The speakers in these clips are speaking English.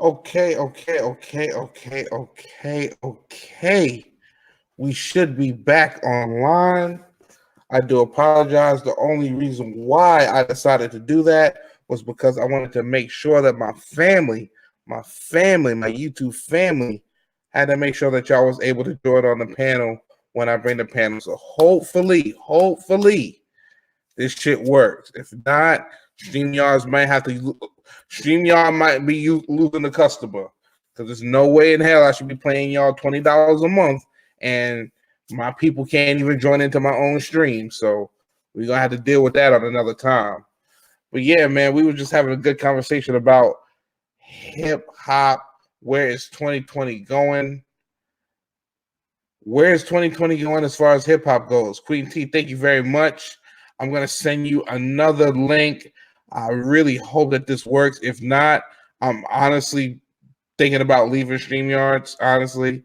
Okay. We should be back online. I do apologize. The only reason why I decided to do that was because I wanted to make sure that my YouTube family, had to make sure that y'all was able to join on the panel when I bring the panel. So hopefully, this shit works. If not, StreamYard might be losing the customer, because there's no way in hell I should be paying y'all $20 a month and my people can't even join into my own stream. So we're gonna have to deal with that on another time. But yeah, man, we were just having a good conversation about hip hop. Where is 2020 going? Where is 2020 going as far as hip hop goes? Queen T, thank you very much. I'm going to send you another link. I really hope that this works. If not, I'm honestly thinking about leaving StreamYards, honestly.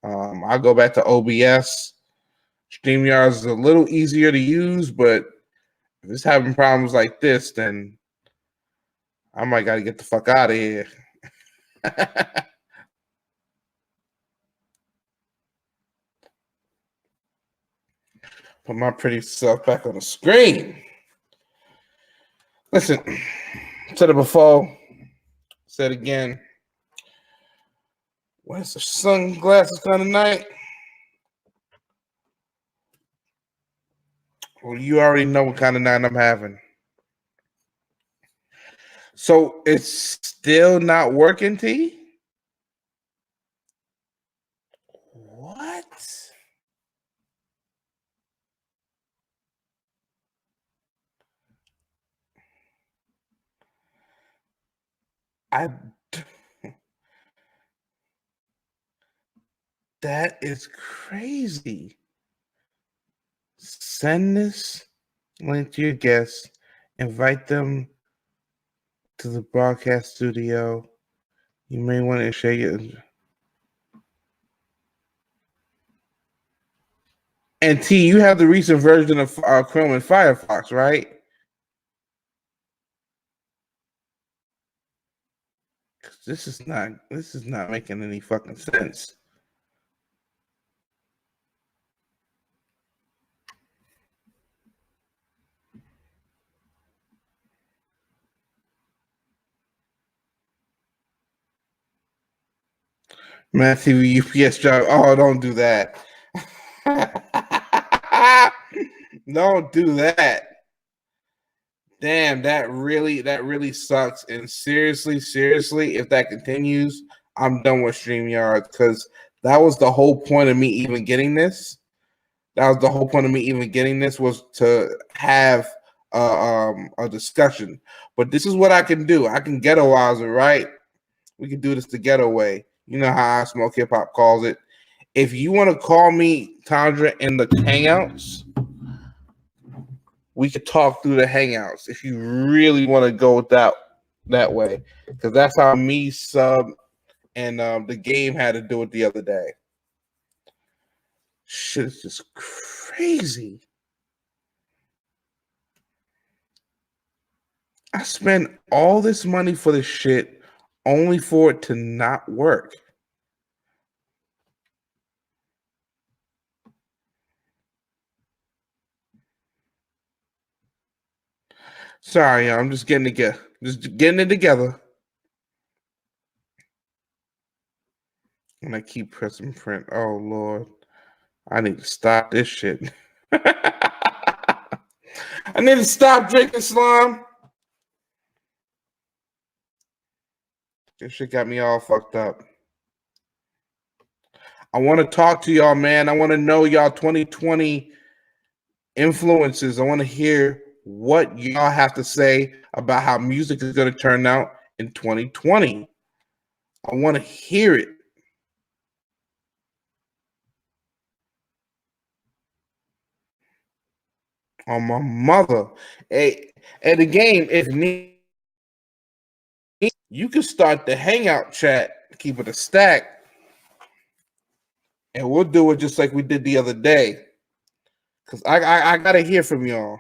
I'll go back to OBS. StreamYards is a little easier to use, but if it's having problems like this, then I might got to get the fuck out of here. Put my pretty self back on the screen. Listen, said it before, said again. Where's the sunglasses kind of night? Well, you already know what kind of night I'm having. So it's still not working, T? What? That is crazy. Send this link to your guests, invite them to the broadcast studio. You may want to share it. And T, you have the recent version of Chrome and Firefox, right? This is not making any fucking sense. Matt TV UPS driver. Oh, don't do that. Don't do that. Damn, that really sucks. And seriously, if that continues, I'm done with StreamYard, because that was the whole point of me even getting this. Was to have a discussion. But this is what I can do. I can ghettoize it, right? We can do this the ghetto way. You know how I Smoke Hip Hop calls it. If you want to call me Tandra in the Hangouts, we could talk through the Hangouts if you really want to go that way, because that's how me, Sub, and the game had to do it the other day. Shit is just crazy. I spent all this money for this shit only for it to not work. Sorry, I'm just getting it together. And I keep pressing print. Oh Lord, I need to stop this shit. I need to stop drinking slime. This shit got me all fucked up. I want to talk to y'all, man. I want to know y'all 2020 influences. I want to hear what y'all have to say about how music is going to turn out in 2020. I want to hear it. On my mother. Hey, at the game, if need, you can start the Hangout chat, keep it a stack, and we'll do it just like we did the other day. Because I got to hear from y'all.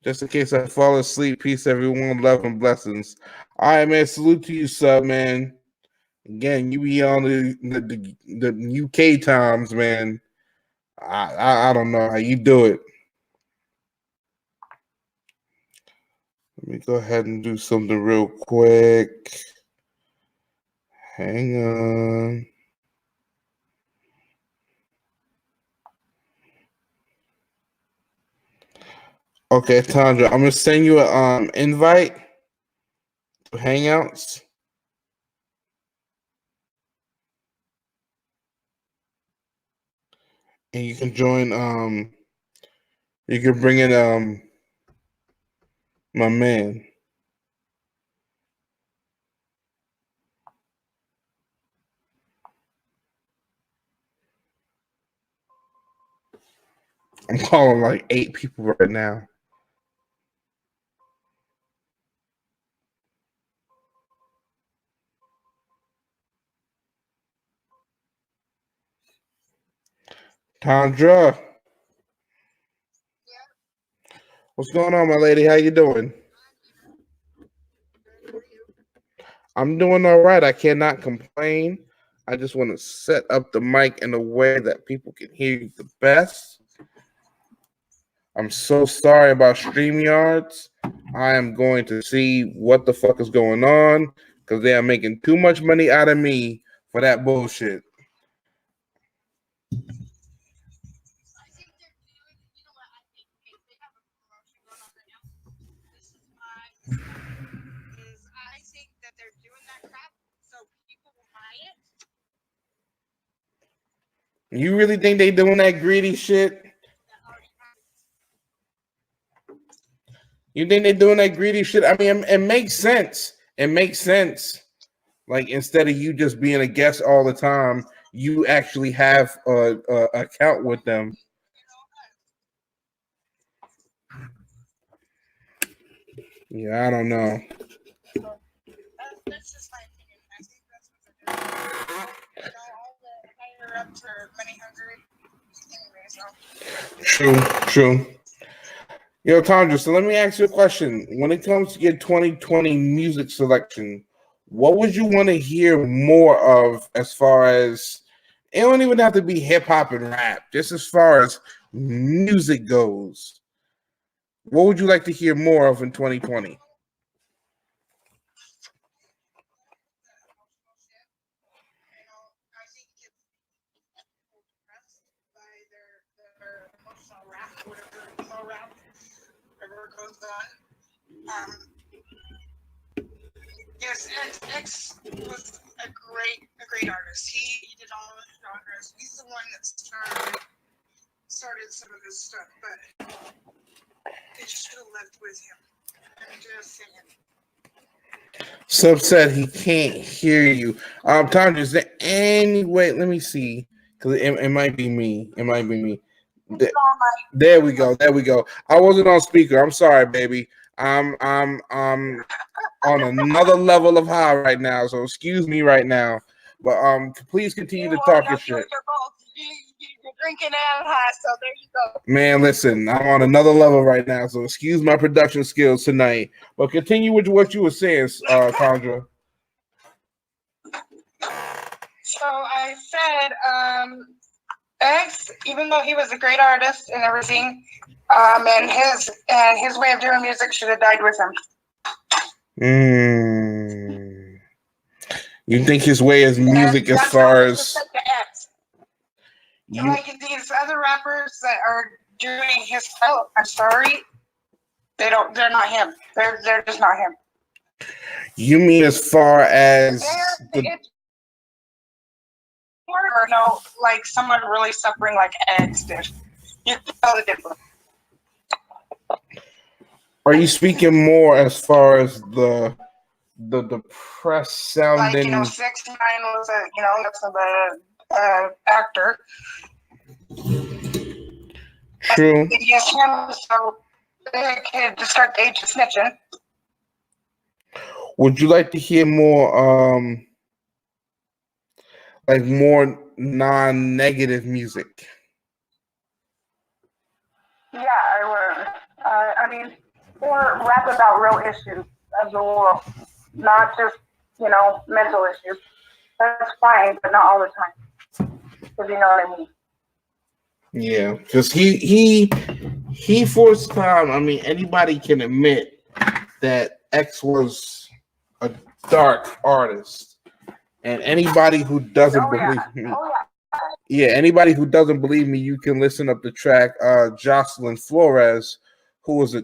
Just in case I fall asleep, peace, everyone, love and blessings. All right, man. Salute to you, sub, man. Again, you be on the UK times, man. I don't know how you do it. Let me go ahead and do something real quick. Hang on. Okay, Tandra, I'm gonna send you an invite to Hangouts. And you can join you can bring in my man. I'm calling like 8 people right now. Tandra. What's going on, my lady? How you doing? I'm doing all right. I cannot complain. I just want to set up the mic in a way that people can hear you the best. I'm so sorry about StreamYards. I am going to see what the fuck is going on because they are making too much money out of me for that bullshit. You really think they doing that greedy shit? You think they doing that greedy shit? I mean, it makes sense. It makes sense. Like instead of you just being a guest all the time, you actually have a account with them. Yeah, I don't know. That's just my opinion. I think that's what they're doing. You know, all the higher ups are money hungry. Anyway, so. True. Yo, Tandra, so let me ask you a question. When it comes to your 2020 music selection, what would you want to hear more of as far as it don't even have to be hip hop and rap, just as far as music goes? What would you like to hear more of in 2020? Yes, X was a great artist. He did all of the genres. He's the one that started some of this stuff, but it should have left with him. I'm just saying. Sub said he can't hear you. Tanya, is there any way? Let me see, because it might be me. It might be me. There we go. I wasn't on speaker. I'm sorry, baby. I'm on another level of high right now, so excuse me right now. But please continue to talk your shit. You're drinking and high, so there you go. Man, listen, I'm on another level right now, so excuse my production skills tonight. But continue with what you were saying, Tandra. So I said, X, even though he was a great artist and everything, and his way of doing music should have died with him. You think his way is music as far as like these other rappers that are doing his style? I'm sorry, they're not him. They're just not him. You mean as far as or no, like someone really suffering like X did. You can tell the difference. Are you speaking more as far as the depressed sounding? Like 6ix9ine was that's the actor. True. Yes, him. So they could just start the age of snitching. Would you like to hear more like more non-negative music? Yeah, I would. I mean, or rap about real issues of the world, not just, mental issues. That's fine, but not all the time. If you know what I mean. Yeah, because he for his time. I mean, anybody can admit that X was a dark artist, and anybody who doesn't believe me, anybody who doesn't believe me, you can listen up the track Jocelyn Flores, who was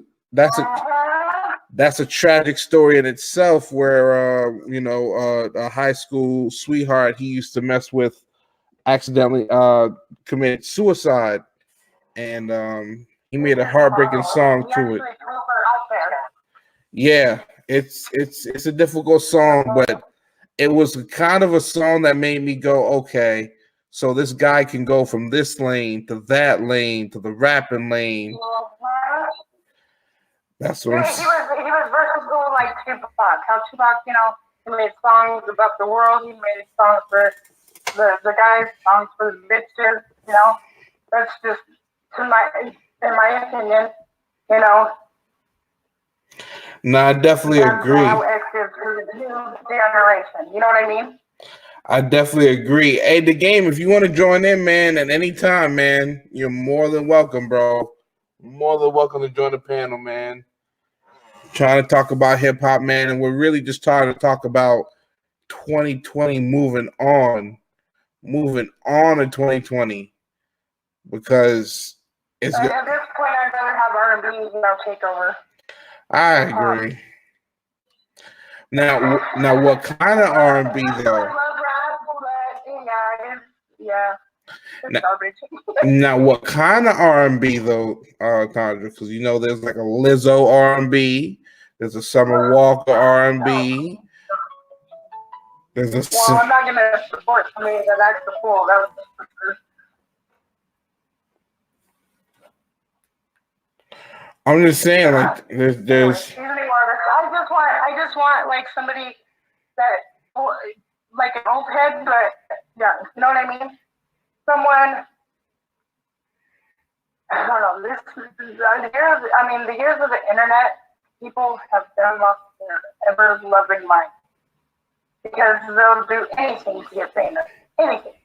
that's a tragic story in itself, where a high school sweetheart he used to mess with accidentally committed suicide, and he made a heartbreaking song to it. Yeah, it's a difficult song, but it was kind of a song that made me go, okay, so this guy can go from this lane to that lane to the rapping lane. That's what he was versatile like Tupac. How Tupac, he made songs about the world. He made songs for the guys, songs for the bitches. That's just in my opinion. No, I definitely agree. How X is to the new generation. You know what I mean? I definitely agree. Hey, the game, if you want to join in, man, at any time, man, you're more than welcome, bro. More than welcome to join the panel, man. Trying to talk about hip hop, man, and we're really just trying to talk about 2020 moving on in 2020, because it's at this point I'd rather have R&B, take over. I agree. Now, what kind of R&B though? I love rap, but yeah, it's garbage. Now, what kind of R&B though, Tandra? Because there's like a Lizzo R&B, there's a Summer Walker R&B. Well, I'm not gonna support somebody that acts the fool. That was for sure. I'm just saying, like, there's. I just want like somebody that, like an old head, but yeah, you know what I mean? Someone. I don't know. The years of the internet, people have done lost their ever-loving mind, because they'll do anything to get famous. Anything.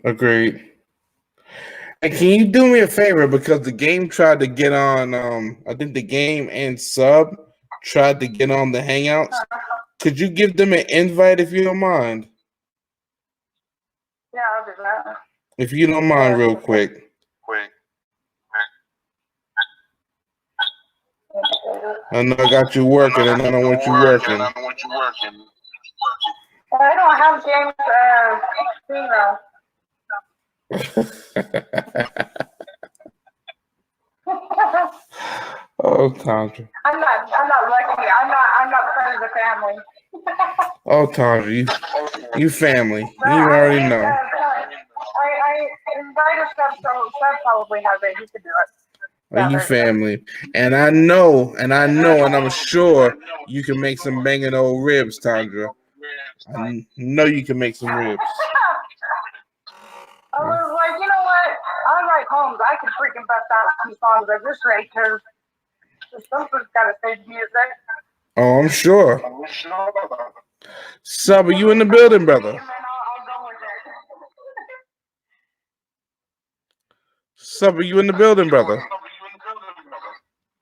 Agreed. And can you do me a favor, because the game tried to get on? I think the game and Sub tried to get on the Hangouts. Could you give them an invite if you don't mind? Yeah, I'll do that. If you don't mind, real quick. I know I got you working, and I don't want you working. I don't have James female. Oh, Tandra. I'm not lucky. I'm not part of the family. Oh, Tandra, you family. You already know. I invited Seb, so Seb probably has it. He could do it. You family. And I know, and I'm sure you can make some banging old ribs, Tandra. I know you can make some ribs. I was like, you know what? I like Holmes. I could freaking bust out some songs at this rate, because something's got to say music. Oh, I'm sure. Sub, are you in the building, brother? Sub, are you in the building, brother?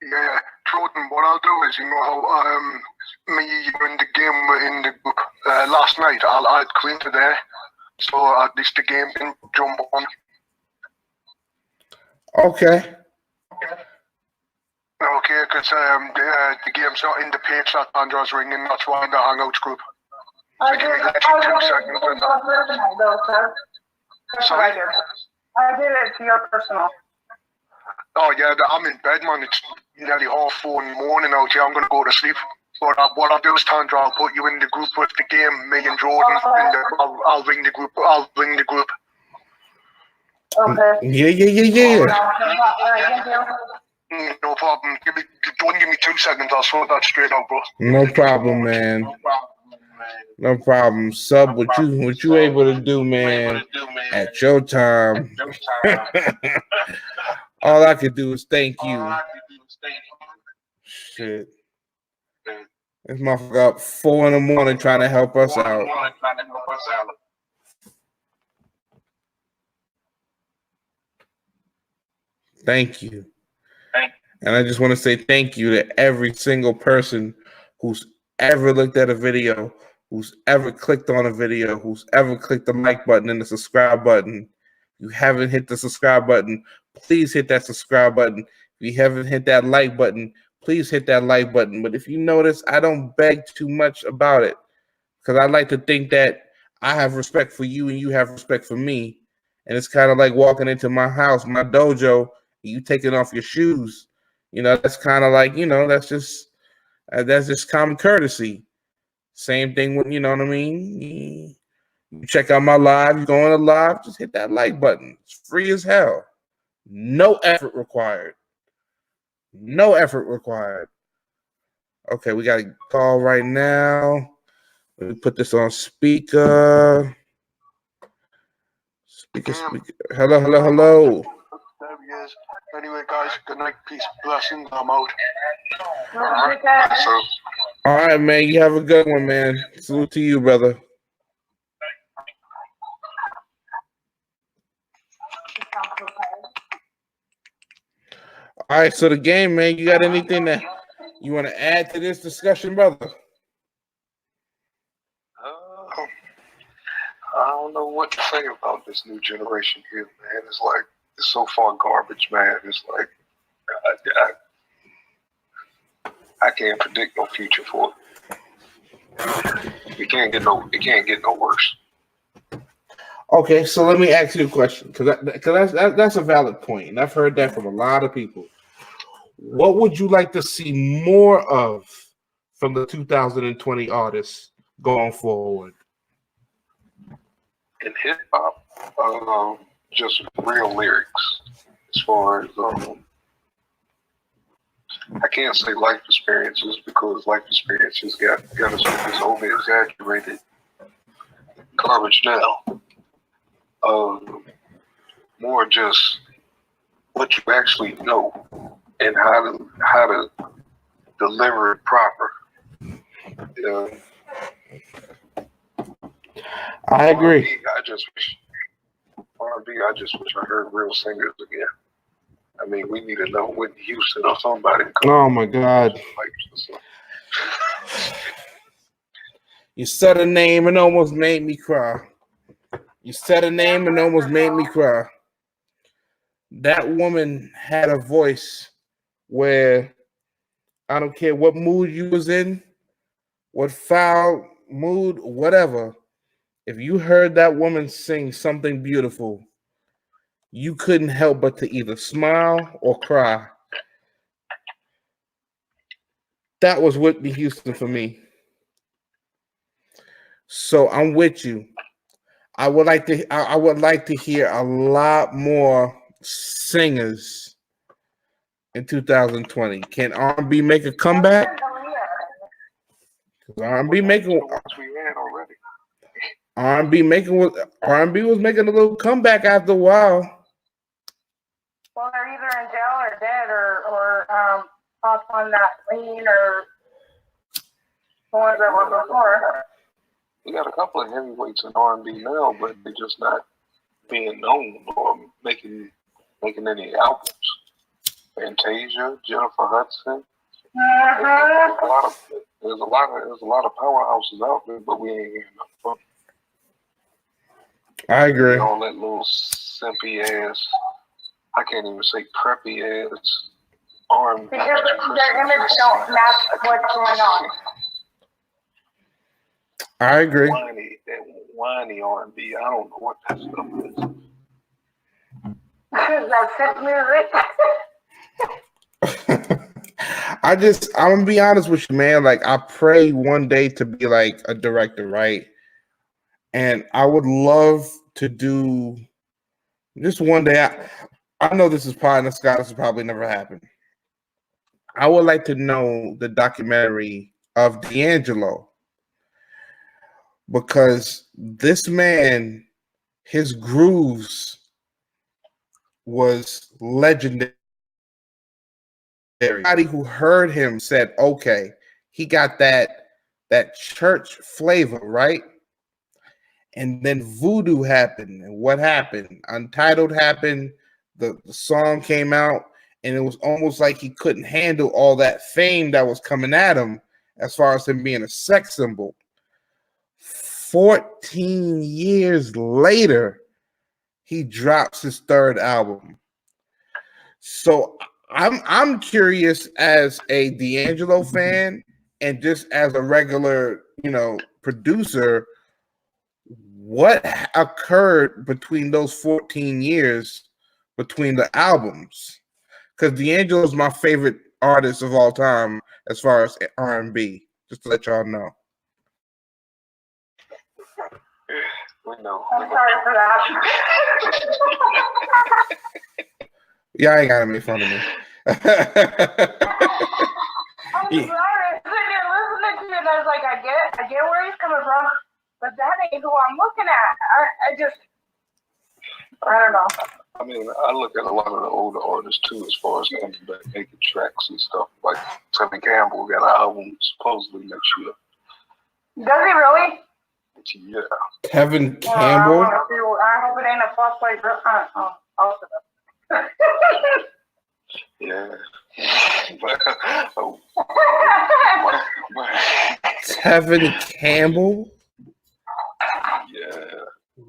Yeah, Jordan, what I'll do is, how me, you in the game were in the group last night, I'll add Queen to there, so at least the game can jump on. Okay. Okay, because the game's not in the page that Andrew's ringing, that's why in the Hangouts group. So give me literally 2 seconds. Sorry? I did it to your personal. Oh yeah, I'm in bed, man. It's nearly 4:30 in the morning out here. I'm going to go to sleep. But what I'll do is, Tandra, I'll put you in the group with the game, me and Jordan. I'll ring the group. Okay. Yeah. No problem. Don't give me 2 seconds. I'll sort that straight out, bro. No problem, man. No problem. Sub, what you able to do, man, at your time. All I could do is thank you. Shit. This motherfucker up 4 in the morning trying to help us out. Thank you. And I just want to say thank you to every single person who's ever looked at a video, who's ever clicked on a video, who's ever clicked the like button and the subscribe button. If you haven't hit the subscribe button, please hit that subscribe button. If you haven't hit that like button, please hit that like button. But if you notice, I don't beg too much about it because I like to think that I have respect for you and you have respect for me. And it's kind of like walking into my house, my dojo, and you taking off your shoes. You know, that's kind of like, that's just common courtesy. Same thing when, you know what I mean? You check out my live, you go on a live, just hit that like button. It's free as hell. No effort required. No effort required. Okay, we got a call right now. Let me put this on speaker. Speaker. Hello. There he is. Anyway, guys, good night, peace, blessings. I'm out. All right, man. You have a good one, man. Salute to you, brother. All right, so the game, man. You got anything that you want to add to this discussion, brother? I don't know what to say about this new generation here, man. It's like, it's so far garbage, man. It's like, I can't predict no future for it. It can't get no worse. Okay, so let me ask you a question, because that's a valid point, and I've heard that from a lot of people. What would you like to see more of from the 2020 artists going forward? In hip hop, just real lyrics. As far as I can't say life experiences because life experiences got us with this over exaggerated garbage now. More just what you actually know and how to deliver it proper. I agree. R&B, I just wish I heard real singers again. I mean, we need to know Whitney Houston or somebody. Oh my God! You said a name and almost made me cry. You said a name and almost made me cry. That woman had a voice where I don't care what mood you was in, what foul mood, whatever. If you heard that woman sing something beautiful, you couldn't help but to either smile or cry. That was Whitney Houston for me. So I'm with you. I would like to hear a lot more singers in 2020. Can R&B make a comeback? R&B was making a little comeback after a while. Well, they're either in jail or dead or off on that lien or the ones that were before. We got a couple of heavyweights in R&B now, but they're just not being known or making any albums. Fantasia, Jennifer Hudson. There's a lot of powerhouses out there, but we ain't hearing nothing. I agree. All that little simpy ass, I can't even say preppy ass R&B. Because their image don't match what's going on. I agree. Whiny R&B. I don't know what that stuff is. That's it, music. I'm gonna be honest with you, man. Like, I pray one day to be like a director, right? And I would love to do just one day. I know this is probably in the sky. This will probably never happen. I would like to know the documentary of D'Angelo, because this man, his grooves was legendary. Everybody who heard him said, okay, he got that church flavor, right? And then Voodoo happened. And what happened? Untitled happened. The song came out, and it was almost like he couldn't handle all that fame that was coming at him as far as him being a sex symbol. 14 years later, he drops his third album. So I'm curious as a D'Angelo fan and just as a regular, producer, what occurred between those 14 years between the albums? Because D'Angelo is my favorite artist of all time as far as R&B. Just to let y'all know. I'm sorry for that. Yeah, I ain't gotta make fun of me. I'm sorry. Sitting here listening to you, and I was like, I get where he's coming from, but that ain't who I'm looking at. I don't know. I mean, I look at a lot of the older artists too, as far as coming back making tracks and stuff. Like Tevin Campbell got an album supposedly next year. Does he really? Yeah. Tevin Campbell. I hope it ain't a false light. Yeah. Tevin Campbell. Yeah.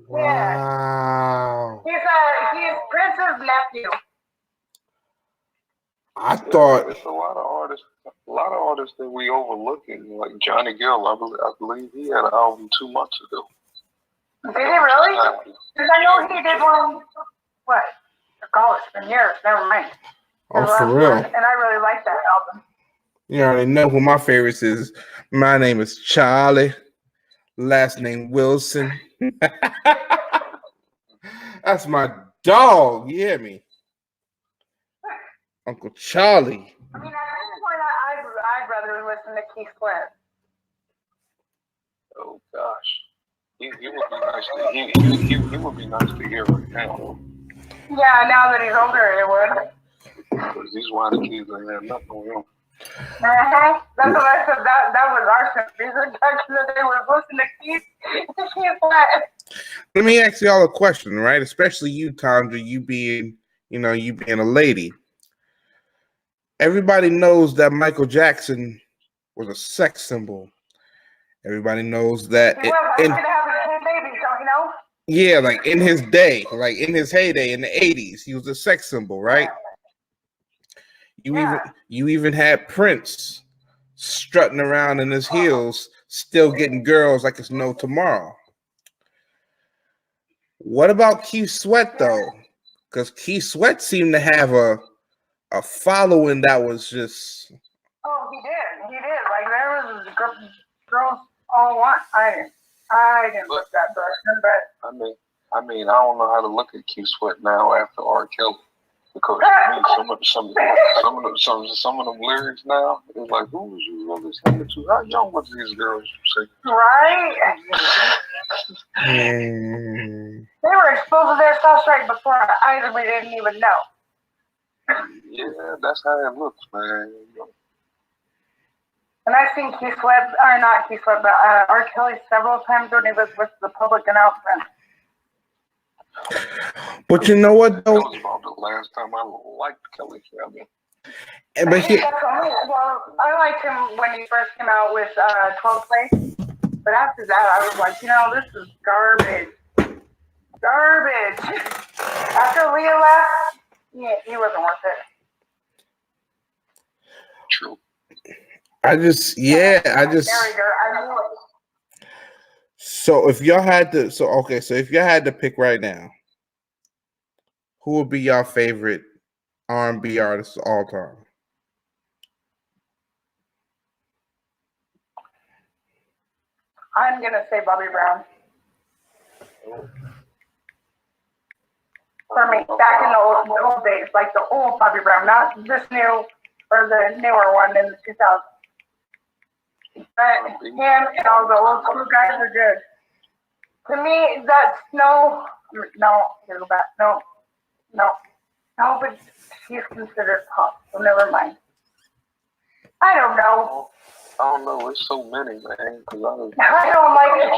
Wow. He's Prince's nephew. I thought there's a lot of artists that we overlooking, like Johnny Gill. I believe he had an album 2 months ago. Did he really? Because I know he did one. What? Oh, it's been years. Never mind. Oh, for real. And I really like that album. You already know who my favorites is. My name is Charlie. Last name Wilson. That's my dog. You hear me? Uncle Charlie. I mean, at this point, I'd rather listen to Keith Sweat. Oh gosh, he would be nice to he would be nice to hear right now. Yeah, now that he's older, it would. Because these whiny kids ain't have nothing on him. That's what I said. That was our sense. They were listening to Keith Sweat. Let me ask y'all a question, right? Especially you, Tandra, you being a lady. Everybody knows that Michael Jackson was a sex symbol. Everybody knows that. Yeah, like in his day, like in his heyday in the 80s, he was a sex symbol, right? You even had Prince strutting around in his heels, still getting girls like it's no tomorrow. What about Keith Sweat though? Because Keith Sweat seemed to have a following that was just. Oh, he did. Like there was girls all want. I didn't look that direction, but I mean, I don't know how to look at Keith Sweat now after R. Kelly, because I mean, some of them lyrics now, it's like, who was you really listening to? How young was these girls you say? Right. They were exposed to their stuff right before our eyes, we didn't even know. Yeah, that's how it looks, man. And I've seen Keith Sweat, or not Keith Sweat, but R. Kelly several times when he was with the public announcement. But you know what, though? That was about the last time I liked Kelly. Well, I liked him when he first came out with 12 Play. But after that, I was like, this is garbage. Garbage. After Leah left, he wasn't worth it. True. So if y'all had to pick right now, who would be your favorite R&B artist of all time? I'm gonna say Bobby Brown. For me, back in the old days, like the old Bobby Brown, not this new or the newer one in the 2000s. But him and all the old school guys are good. To me, that's no, go back. No, but he's considered pop, so never mind. I don't know. I don't know. It's so many, man. Cause I don't like it.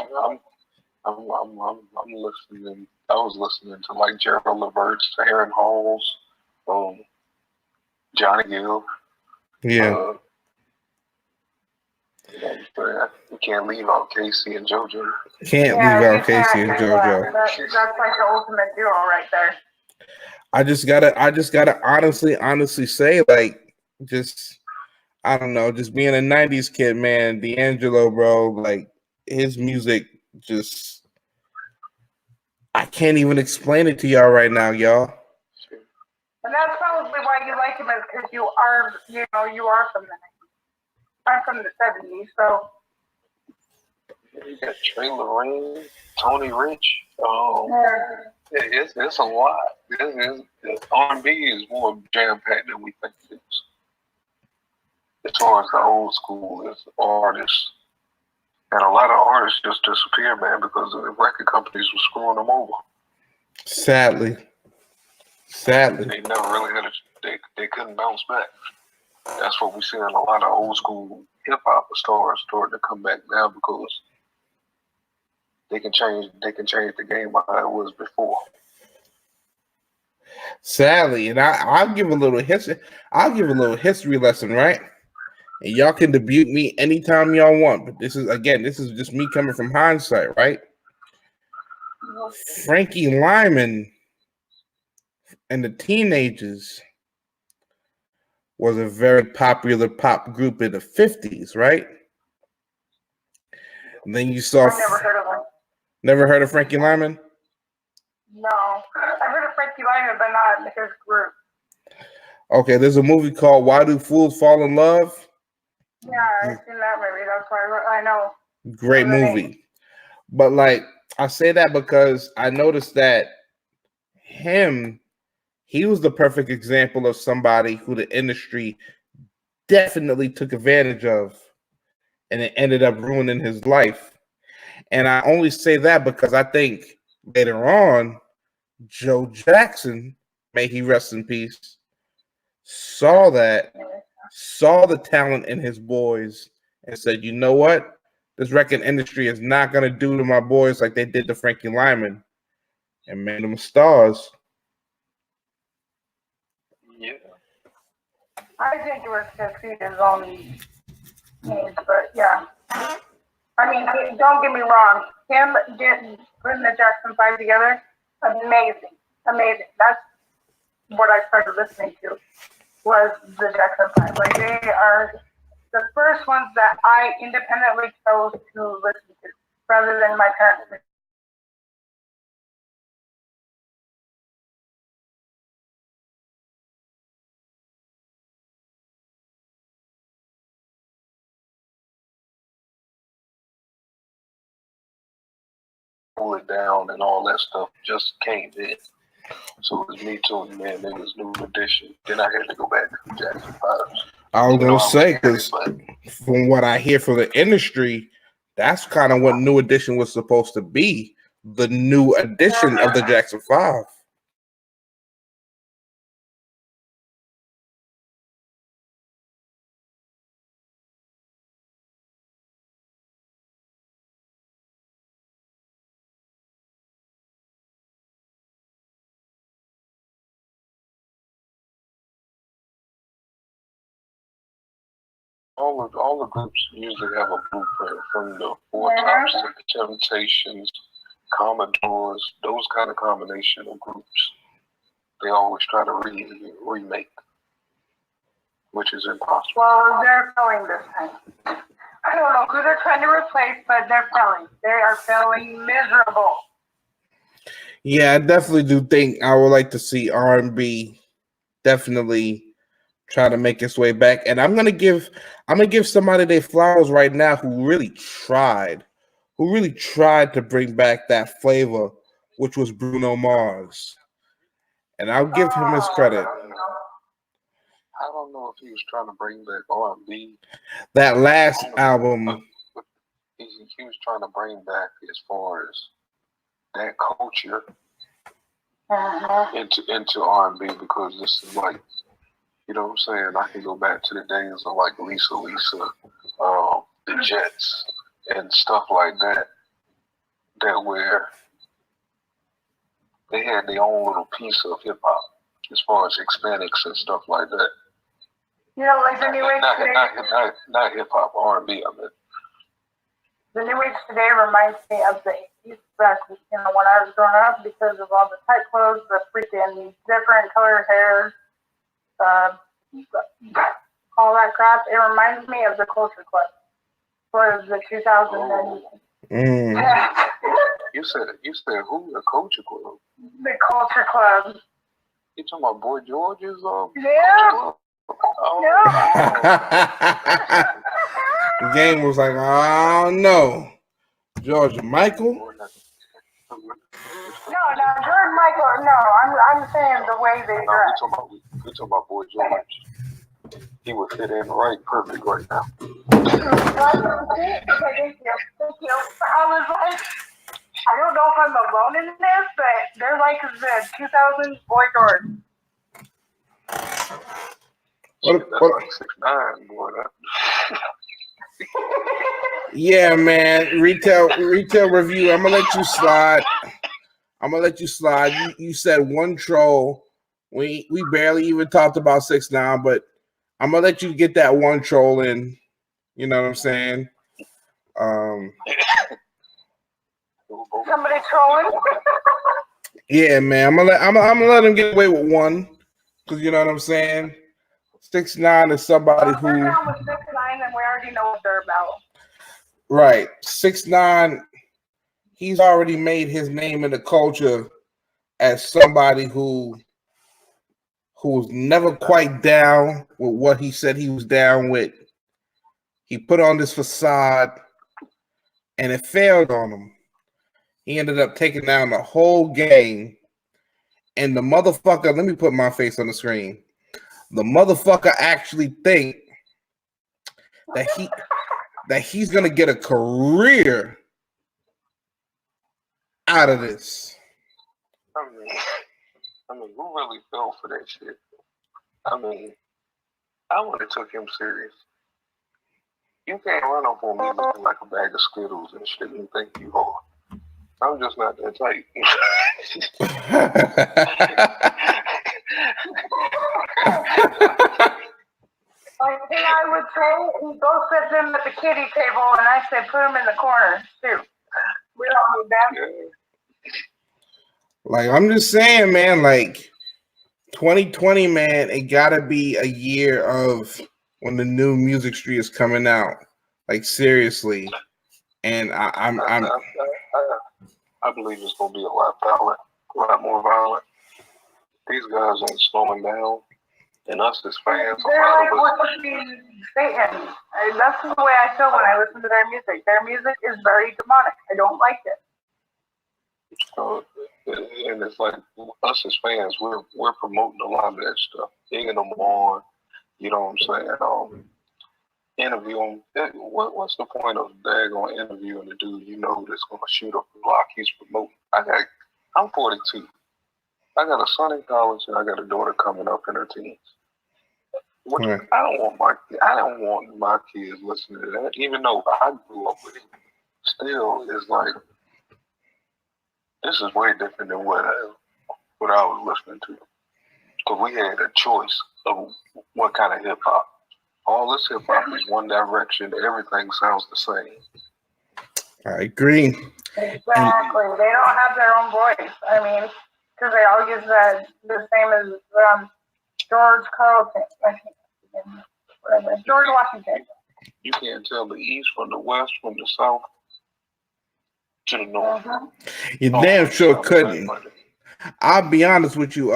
I'm listening. I was listening to like Gerald Levert's, Aaron Halls, Johnny Gill. Yeah. You can't leave out Casey and JoJo. Can't leave out Casey and JoJo. That's like the ultimate duo right there. I just gotta honestly say, like, just I don't know, just being a '90s kid, man. D'Angelo, bro, like his music, just I can't even explain it to y'all right now, y'all. And that's probably why you like him, is because you are from the 90s. I'm from the 70s, so. You got Trey Lorraine, Tony Rich. It's a lot. R&B is more jam packed than we think it is. As far as the old school is artists, and a lot of artists just disappeared, man, because the record companies were screwing them over. Sadly, They never really had they couldn't bounce back. That's what we see in a lot of old school hip hop stars starting to come back now, because they can change the game how it was before. Sadly, and I'll give a little history. I'll give a little history lesson, right? And y'all can debut me anytime y'all want. But this is just me coming from hindsight, right? Frankie Lyman and the Teenagers was a very popular pop group in the 50s, right? And then you saw. I've never heard of them. Never heard of Frankie Lyman? No. I've heard of Frankie Lyman, but not his group. Okay, there's a movie called Why Do Fools Fall in Love? Yeah, I've seen that movie. That's why I know. Great movie. But like, I say that because I noticed that he was the perfect example of somebody who the industry definitely took advantage of, and it ended up ruining his life. And I only say that because I think later on, Joe Jackson, may he rest in peace, saw the talent in his boys and said, you know what? This record industry is not going to do to my boys like they did to Frankie Lyman, and made them stars. Yeah. I think it was because he his own age, but yeah. I mean, don't get me wrong. Him putting the Jackson 5 together, amazing. That's what I started listening to, was the Jackson 5. Like, they are the first ones that I independently chose to listen to, rather than my parents. Pull it down and all that stuff just came in. So it was me too, man. It was New Edition. Then I had to go back to the Jackson 5s. I was going to say, because from what I hear from the industry, that's kind of what New Edition was supposed to be, the new edition of the Jackson 5. All the groups usually have a blueprint, from the Four Tops to the Temptations, Commodores, those kind of combination of groups. They always try to remake, which is impossible. Well, they're failing this time. I don't know who they're trying to replace, but they're failing. They are failing miserable. Yeah, I definitely do think I would like to see R&B definitely try to make its way back. And I'm gonna give somebody their flowers right now who really tried to bring back that flavor, which was Bruno Mars. And I'll give him his credit. I don't know if he was trying to bring back R&B. That last album, he was trying to bring back, as far as that culture into R&B, because this is like You know what I'm saying? I can go back to the days of like Lisa, the Jets, and stuff like that. That where they had their own little piece of hip hop, as far as Hispanics and stuff like that. You know, like the New Age today. Not hip hop, R&B. I mean, the New Age today reminds me of the 80s back, when I was growing up, because of all the tight clothes, the freaking different colored hair, all that crap. It reminds me of the Culture Club for the 2000s. You said who? The Culture Club? The Culture Club. You talking about Boy George's? Yeah. Yeah. The game was like, oh no, George Michael. No, George Michael. No, I'm saying the way they dress. We talking about Boy George. He would fit in perfect right now. Okay, thank you. I was like, I don't know if I'm alone in this, but they're like the 2000s Boy George. That's like 6'9", boy. Yeah, man. Retail review. I'm gonna let you slide. You said one troll. We barely even talked about 6ix9ine, but I'm gonna let you get that one troll in. You know what I'm saying? Somebody trolling. Yeah, man. I'm gonna let him get away with one, because you know what I'm saying. 6ix9ine is somebody who. We're down with 6ix9ine, and we already know what they're about. Right, 6ix9ine. He's already made his name in the culture as somebody who's never quite down with what he said he was down with. He put on this facade, and it failed on him. He ended up taking down the whole gang, and the motherfucker. Let me put my face on the screen. The motherfucker actually think that he's gonna get a career out of this. I mean, who really fell for that shit? I mean, I would have took him serious. You can't run up on me looking like a bag of Skittles and shit and think you are. I'm just not that tight. Like I would say, he go sit them at the kiddie table, and I said, put them in the corner too. We don't need them. Yeah. Like, I'm just saying, man, like 2020, man, it gotta be a year of when the new music street is coming out. Like, seriously. And I believe it's gonna be a lot violent, a lot more violent. These guys ain't slowing down. And us as fans, they're like worshiping Satan. That's the way I feel when I listen to their music. Their music is very demonic. I don't like it. And it's like us as fans, we're promoting a lot of that stuff, egging them on. You know what I'm saying? Interview them. What's the point of daggone interviewing a dude you know that's gonna shoot up the block he's promoting? I'm 42. I got a son in college and I got a daughter coming up in her teens. Right. I don't want my kids listening to that, even though I grew up with it. Still, it's like this is way different than what I was listening to. Because we had a choice of what kind of hip hop. All this hip hop is one direction. Everything sounds the same. I agree. Exactly. They don't have their own voice. I mean, because they all use the same as George Carlton, George Washington. You can't tell the East from the West, from the South to the North. Mm-hmm. You damn sure couldn't. I'll be honest with you,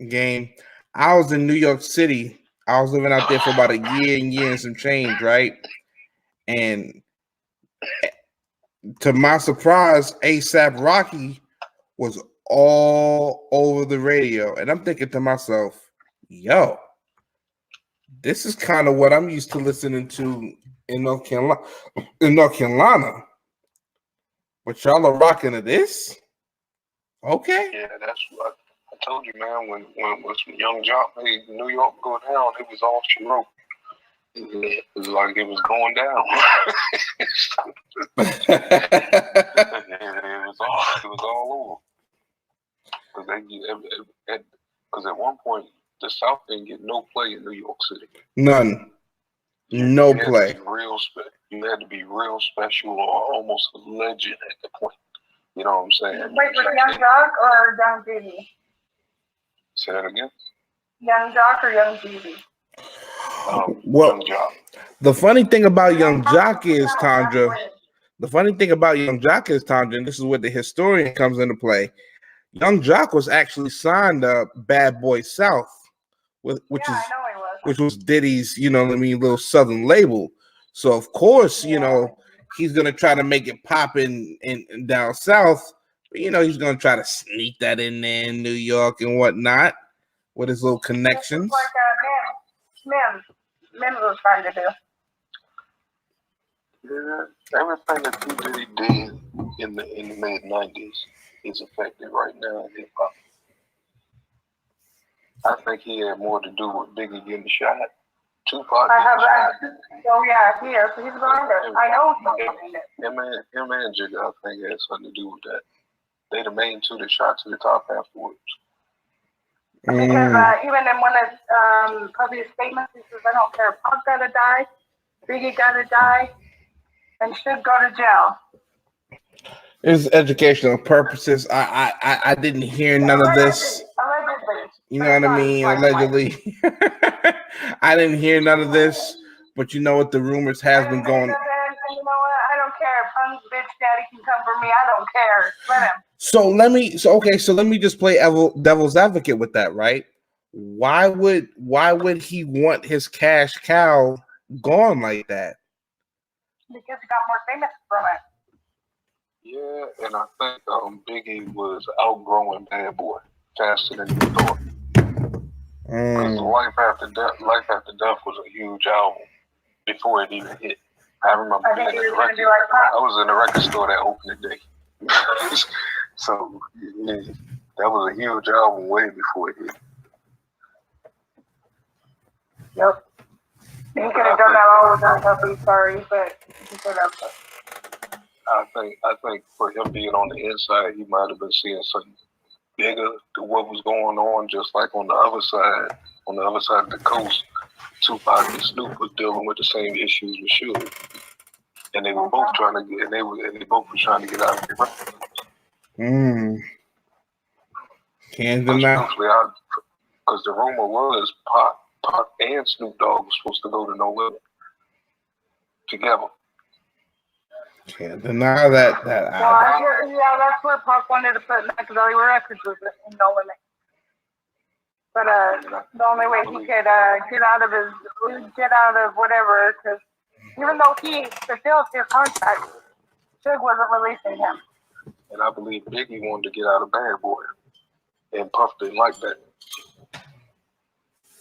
Game. I was in New York City. I was living out there for about a year and some change, right? And to my surprise, A$AP Rocky was all over the radio. And I'm thinking to myself, yo, this is kind of what I'm used to listening to in North Carolina. But y'all are rocking to this? Okay. Yeah, I told you, man, when Young Jock made New York go down, it was all she wrote. It was like it was going down. It was all over. Because at one point the South didn't get no play in New York City. None. No play. You had to be real special or almost a legend at the point. You know what I'm saying? Wait, with Young Jock or Young Jeezy? Say that again? Young Jock or Young Jeezy? Well, Young Jock. the funny thing about Young Jock is, Tandra, and this is where the historian comes into play. Young Jock was actually signed to Bad Boy South, which was Diddy's, little Southern label. So of course, he's gonna try to make it pop in down south. But, he's gonna try to sneak that in there in New York and whatnot with his little connections. Like Mims was trying to do. Yeah, everything that Diddy did in the mid '90s is affected right now in hip hop. I think he had more to do with Biggie getting shot. Tupac. Oh yeah, he is. He's behind it. I know he's behind it. Him and Jigga, I think, had something to do with that. They the main two that shot to the top afterwards. Because even in one of Puffy's statements, he says, "I don't care if Puff gotta die, Biggie gotta die, and should go to jail." It's educational purposes. I didn't hear none of this. Allegedly. You know what I mean? Allegedly. I didn't hear none of this, but you know what? The rumors has been going. You know what? I don't care. Punk's bitch daddy can come for me. I don't care. Let him. So let me just play devil's advocate with that, right? Why would he want his cash cow gone like that? Because he got more famous from it. Yeah, and I think Biggie was outgrowing Bad Boy faster than he thought. Because Life After Death was a huge album before it even hit. I remember being in the record. I was in the record store that opening day. So yeah, that was a huge album way before it hit. Yep. He could have done that all the time. I'm sorry, but he could have. I think for him being on the inside, he might have been seeing something bigger to what was going on. Just like on the other side of the coast, Tupac and Snoop was dealing with the same issues with Suge, and they were both trying to get, they both were trying to get out of the record. Can't deny. Because the rumor was Pac and Snoop Dogg was supposed to go to No Limit together. Can't deny that. Yeah, that's where Pac wanted to put Machiavelli Records was in No Limit. But the only way he could get out of whatever, because even though he fulfilled his contract, Suge wasn't releasing him. And I believe Biggie wanted to get out of Bad Boy, and Puff didn't like that.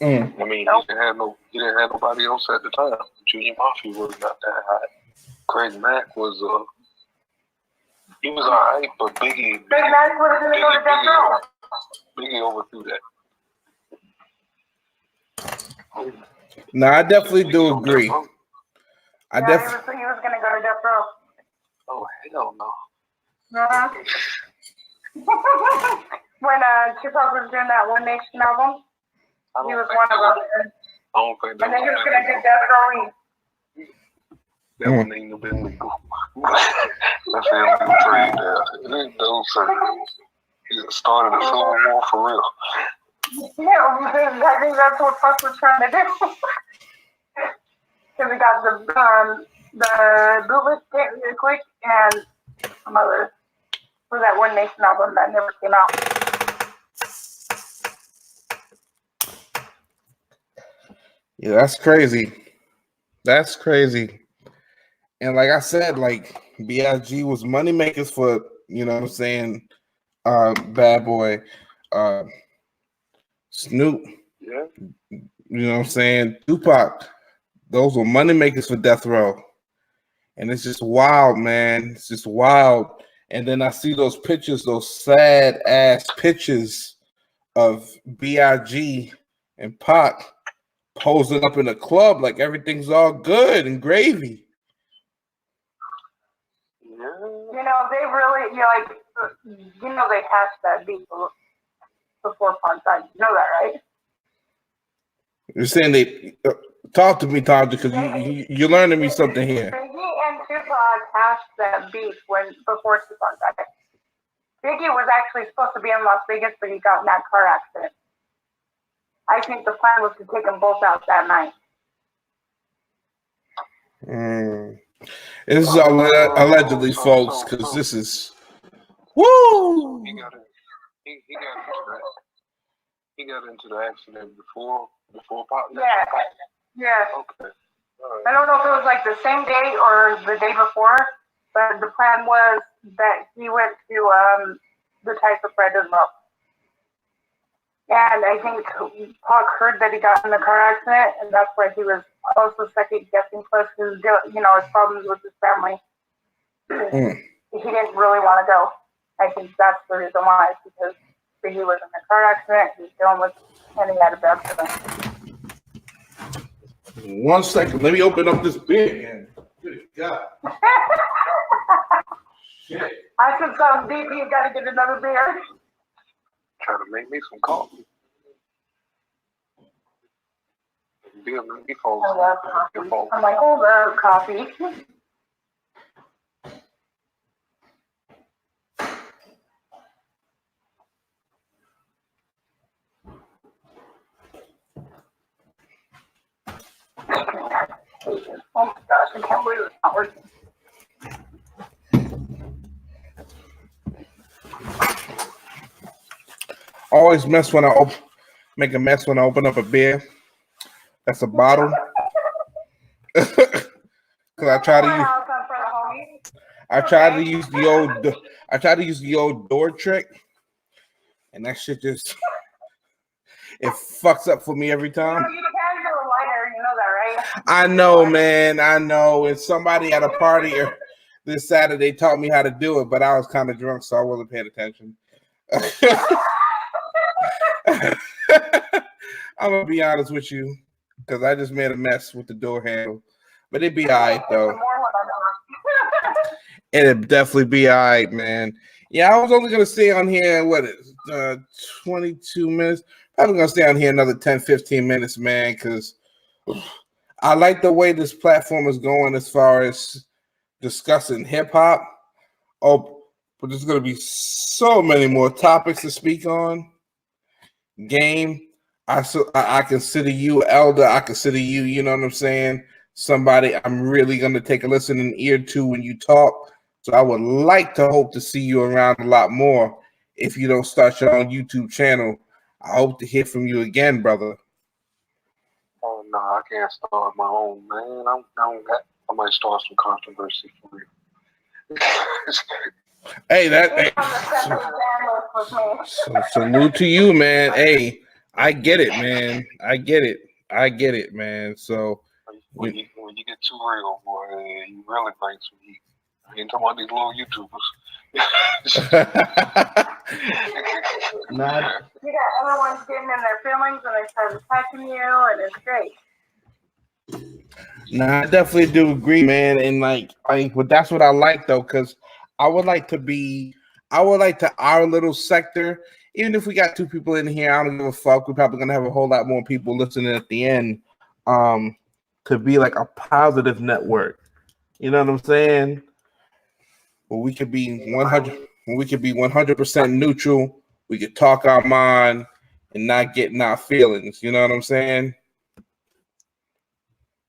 I mean, he didn't have nobody else at the time. Junior Mafia was not that high. Craig Mack was he was alright, but Biggie overthrew that. No, I definitely do agree. He was going to go to death row. Oh hell no! When Tupac was doing that One Nation album, he was one of them. I don't think that. And then he was going to do death row. That one ain't no been legal. That's the illegal trade there. It started a civil war for real. Yeah, I think that's what Puff was trying to do. Because we got the Bootleg Quick and some others for that One Nation album that never came out. Yeah, that's crazy. That's crazy. And like I said, like B.I.G. was money makers for, you know what I'm saying, Bad Boy, Snoop, yeah, you know what I'm saying, Tupac. Those were money makers for Death Row. And it's just wild, man. It's just wild. And then I see those pictures, those sad ass pictures of Big and Pac posing up in a club like everything's all good and gravy. Yeah. You know, they really, they hashed that beef before Pac died. You know that, right? You're saying they talk to me, Tom, because you're learning me something here. Biggie and Tupac hashed that beef before Tupac died. Biggie was actually supposed to be in Las Vegas, but he got in that car accident. I think the plan was to take them both out that night. This is allegedly, folks, because this is woo. He got into the accident before Pop. Yeah. Yeah. Okay. I don't know if it was like the same day or the day before, but the plan was that he went to the type of bread as well. And I think Pac heard that he got in the car accident, and that's why he was also second guessing. Plus, his problems with his family. He didn't really want to go. I think that's the reason why, because he was in a car accident, he was dealing with, and he had a bad feeling. 1 second, let me open up this beer again. Good God. Shit. I said something deep, you gotta get another beer. Trying to make me some coffee. Beer make me fall. I love coffee. I'm like, oh, love coffee. Oh my gosh, I can't believe it's not working. Always make a mess when I open up a beer. That's a bottle. Because I try to use the old door trick, and that shit just it fucks up for me every time. You can do a lighter, you know that, right? I know, man. I know. And somebody at a party this Saturday taught me how to do it, but I was kind of drunk, so I wasn't paying attention. I'm gonna be honest with you, because I just made a mess with the door handle, but it'd be all right though. It'd definitely be all right, man. Yeah, I was only gonna stay on here. 22 minutes. Probably gonna stay on here another 10-15 minutes, man, because I like the way this platform is going as far as discussing hip hop. Oh, but there's gonna be so many more topics to speak on. Game. I consider you elder. I consider you, you know what I'm saying, somebody I'm really going to take a listening ear to when you talk. So I would like to hope to see you around a lot more if you don't start your own YouTube channel. I hope to hear from you again, brother. Oh, no, I can't start my own, man. I might start some controversy for real. Hey, salute to you, man. Hey, I get it, man. I get it, man. So when you get too real, boy, you really bring some heat. I ain't talking about these little YouTubers. You got everyone's getting in their feelings and they start attacking you, and it's great. Nah, I definitely do agree, man. And but that's what I like though, because I would like to our little sector, even if we got 2 people in here, I don't give a fuck. We're probably gonna have a whole lot more people listening at the end. To be like a positive network. You know what I'm saying? Where we could be 100% neutral. We could talk our mind and not get in our feelings. You know what I'm saying?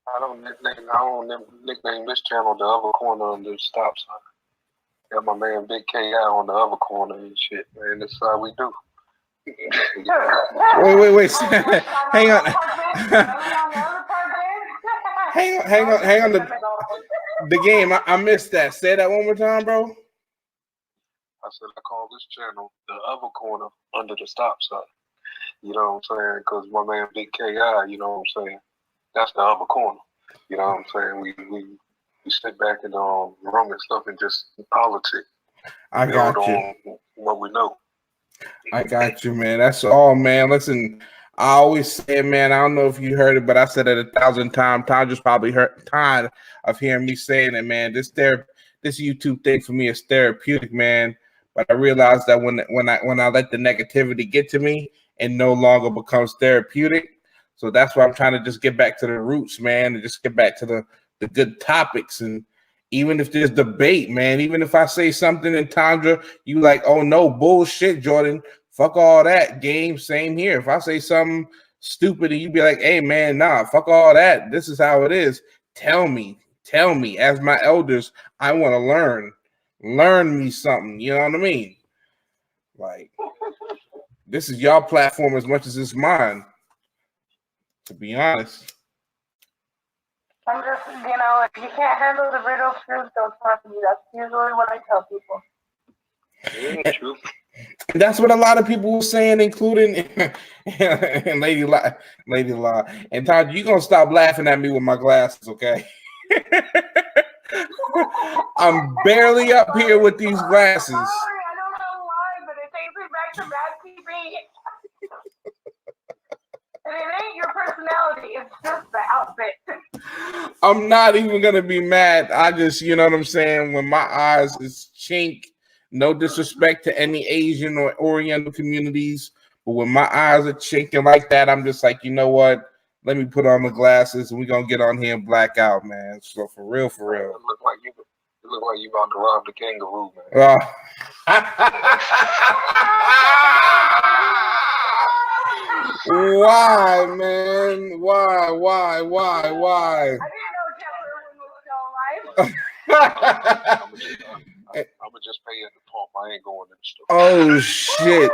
I don't nickname this channel the other corner on the stop sign. Got my man Big K on the other corner and shit, man. That's how we do. Wait. Hang on. Hang on. The game. I missed that. Say that one more time, bro. I said I call this channel the other corner under the stop sign. You know what I'm saying? Because my man Big K.I., you know what I'm saying? That's the other corner. You know what I'm saying? We sit back in the room and stuff and just politics. I got you. On what we know. I got you, man. That's all, man. Listen, I always say, man, I don't know if you heard it, but I said it 1,000 times. Tom just probably tired of hearing me saying it, man. This YouTube thing for me is therapeutic, man. But I realized that when I let the negativity get to me, it no longer becomes therapeutic. So that's why I'm trying to just get back to the roots, man, and just get back to the good topics. And even if there's debate, man, even if I say something in Tandra, you like, oh no, bullshit, Jordan. Fuck all that. Game, same here. If I say something stupid and you be like, hey man, nah, fuck all that. This is how it is. Tell me. As my elders, I want to learn. Learn me something. You know what I mean? Like, this is y'all platform as much as it's mine, to be honest. I'm just, if you can't handle the riddle truth, don't talk to me. That's usually what I tell people. Yeah, true. And that's what a lot of people were saying, including and Lady Law. And Todd, you're gonna stop laughing at me with my glasses, okay? I'm barely up here with these glasses. I'm sorry, I don't know why, but it takes me back to Mad TV. And it ain't your personality, it's just the outfit. I'm not even gonna be mad. I just, you know what I'm saying? When my eyes is chink, no disrespect to any Asian or Oriental communities, but when my eyes are chinking like that, I'm just like, you know what? Let me put on the glasses and we're gonna get on here and black out, man. So for real. It look like you about to rob the kangaroo, man. Why, man? Why? I didn't know Jeffrey was still alive. I'm gonna just pay at the pump. I ain't going to the store. Oh shit!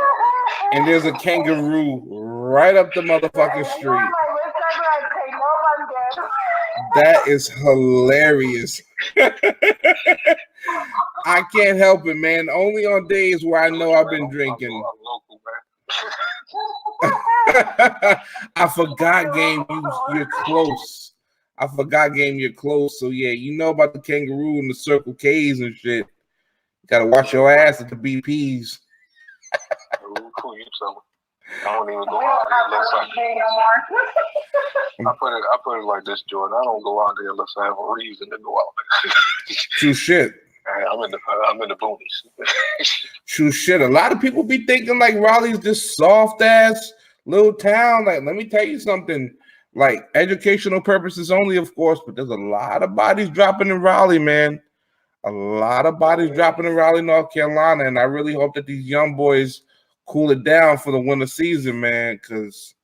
And there's a kangaroo right up the motherfucking street. That is hilarious. I can't help it, man. Only on days where I know I've been drinking. I'm local, man. I forgot, game. You're close. You're close. So yeah, you know about the kangaroo and the Circle K's and shit. You gotta watch your ass at the BPs. Who you telling? I don't even go out there unless I put it like this, Jordan. I don't go out there unless I have a reason to go out there. True shit. I'm in the boonies. True shit. A lot of people be thinking like Raleigh's this soft ass little town. Like, let me tell you something. Like, educational purposes only, of course, but there's a lot of bodies dropping in Raleigh, man. A lot of bodies dropping in Raleigh, North Carolina, and I really hope that these young boys cool it down for the winter season, man, because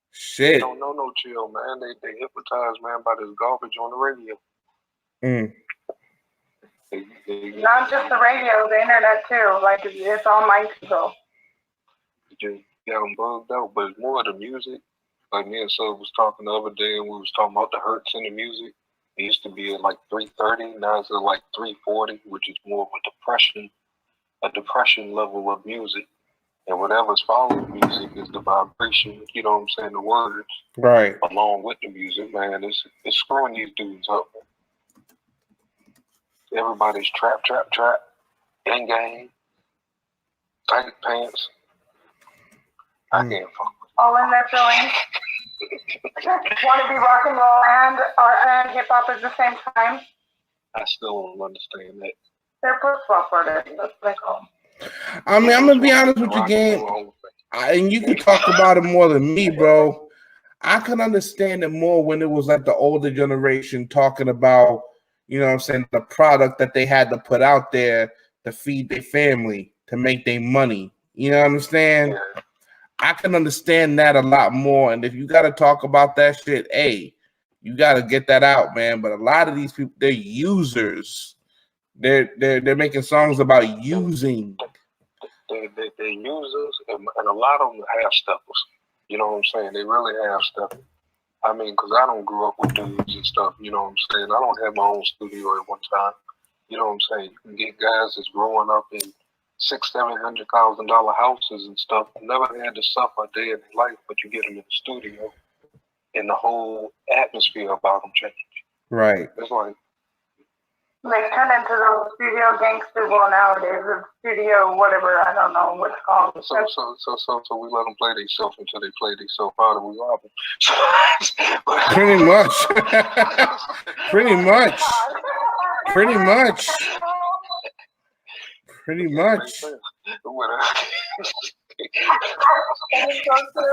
shit. They don't know no chill, man. They hypnotized, man, by this garbage on the radio. Not just the radio, the internet too. Like, it's all mind control. Just got them bugged out, but it's more of the music. Like me and Sub was talking the other day, and we was talking about the hertz in the music. It used to be at like 330, now it's at like 340, which is more of a depression level of music. And whatever's following music is the vibration, you know what I'm saying, the words. Right. Along with the music, man. It's screwing these dudes up, man. Everybody's trap, gang, tight pants. I can't fuck with all in their feelings. Want to be rock and roll and hip hop at the same time. I still don't understand that. They're flip-flop artists. That's what they call them. I mean, I'm gonna be honest with you, game. And you can talk about it more than me, bro. I can understand it more when it was like the older generation talking about, you know what I'm saying, the product that they had to put out there to feed their family, to make their money. You know what I'm saying? Yeah. I can understand that a lot more. And if you got to talk about that shit, hey, you got to get that out, man. But a lot of these people, they're users. They're making songs about using. They're users, and a lot of them have steppers. You know what I'm saying? They really have steppers. I mean, because I don't grow up with dudes and stuff. You know what I'm saying? I don't have my own studio at one time. You know what I'm saying? You can get guys that's growing up in $600,000-$700,000 houses and stuff. Never had to suffer a day in their life, but you get them in the studio, and the whole atmosphere about them change. Right. It's like They turn into those studio gangsters. Well, nowadays it's studio whatever. I don't know what it's called. So we let them play themselves until they play themselves out, and we rob them. Pretty much. Pretty much. Pretty much. Pretty much.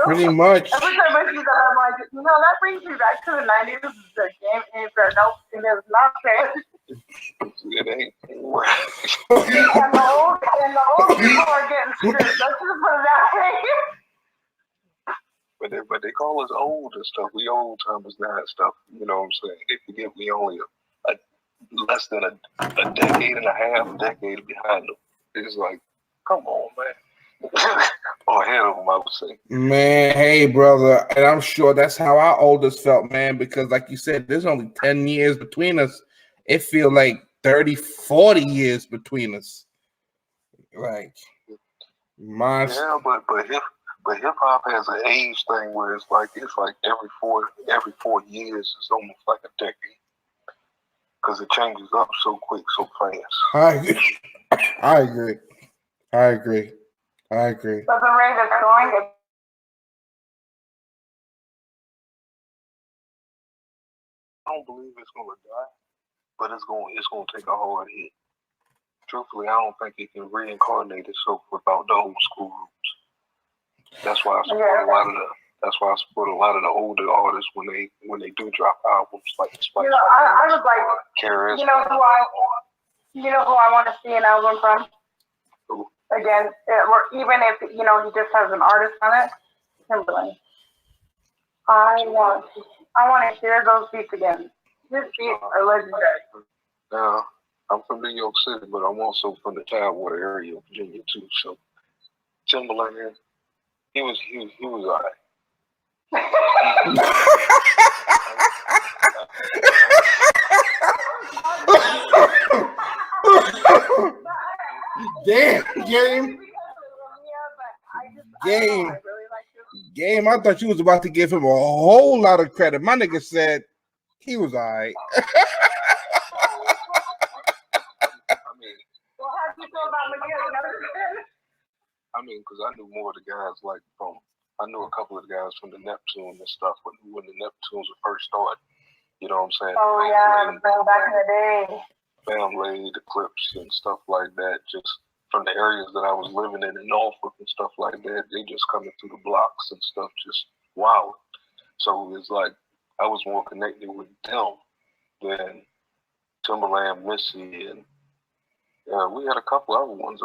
Pretty much. Every time I see that, I'm like, that brings me back to the 90s. This is a game answer. Nope, it is not fair. It ain't. and the old people are getting screwed. Let's just put it that way. But they call us old and stuff. We old timers now and stuff. You know what I'm saying? They forget we only less than a decade and a half, decade behind them. It's like, come on, man. Or ahead of them, I would say. Man, hey, brother. And I'm sure that's how our oldest felt, man, because like you said, there's only 10 years between us. It feels like 30, 40 years between us. Like, yeah, but hip hop has an age thing where it's like every 4 years, it's almost like a decade. Because it changes up so quick, so fast. I agree. But the rate it's going, I don't believe it's gonna die, but it's gonna take a hard hit. Truthfully, I don't think it can reincarnate itself without the old school roots. That's why I support a lot of the older artists when they do drop albums like Spice. I was like, KRS. you know who I want to see an album from? Who? Again, or even if he just has an artist on it, Timberland. I want to hear those beats again. His beats are legendary. Now, I'm from New York City, but I'm also from the Tidewater area of Virginia too. So Timberland, he was all right. Damn, Game. I thought you was about to give him a whole lot of credit. My nigga said he was all right. I mean, because I knew more of the guys I knew a couple of the guys from the Neptune and stuff when the Neptunes were first started. You know what I'm saying? Oh yeah, back in the day. Family, the Clips and stuff like that. Just from the areas that I was living in Norfolk and stuff like that, they just coming through the blocks and stuff, just wow. So it's like I was more connected with them than Timberland, Missy, and we had a couple other ones.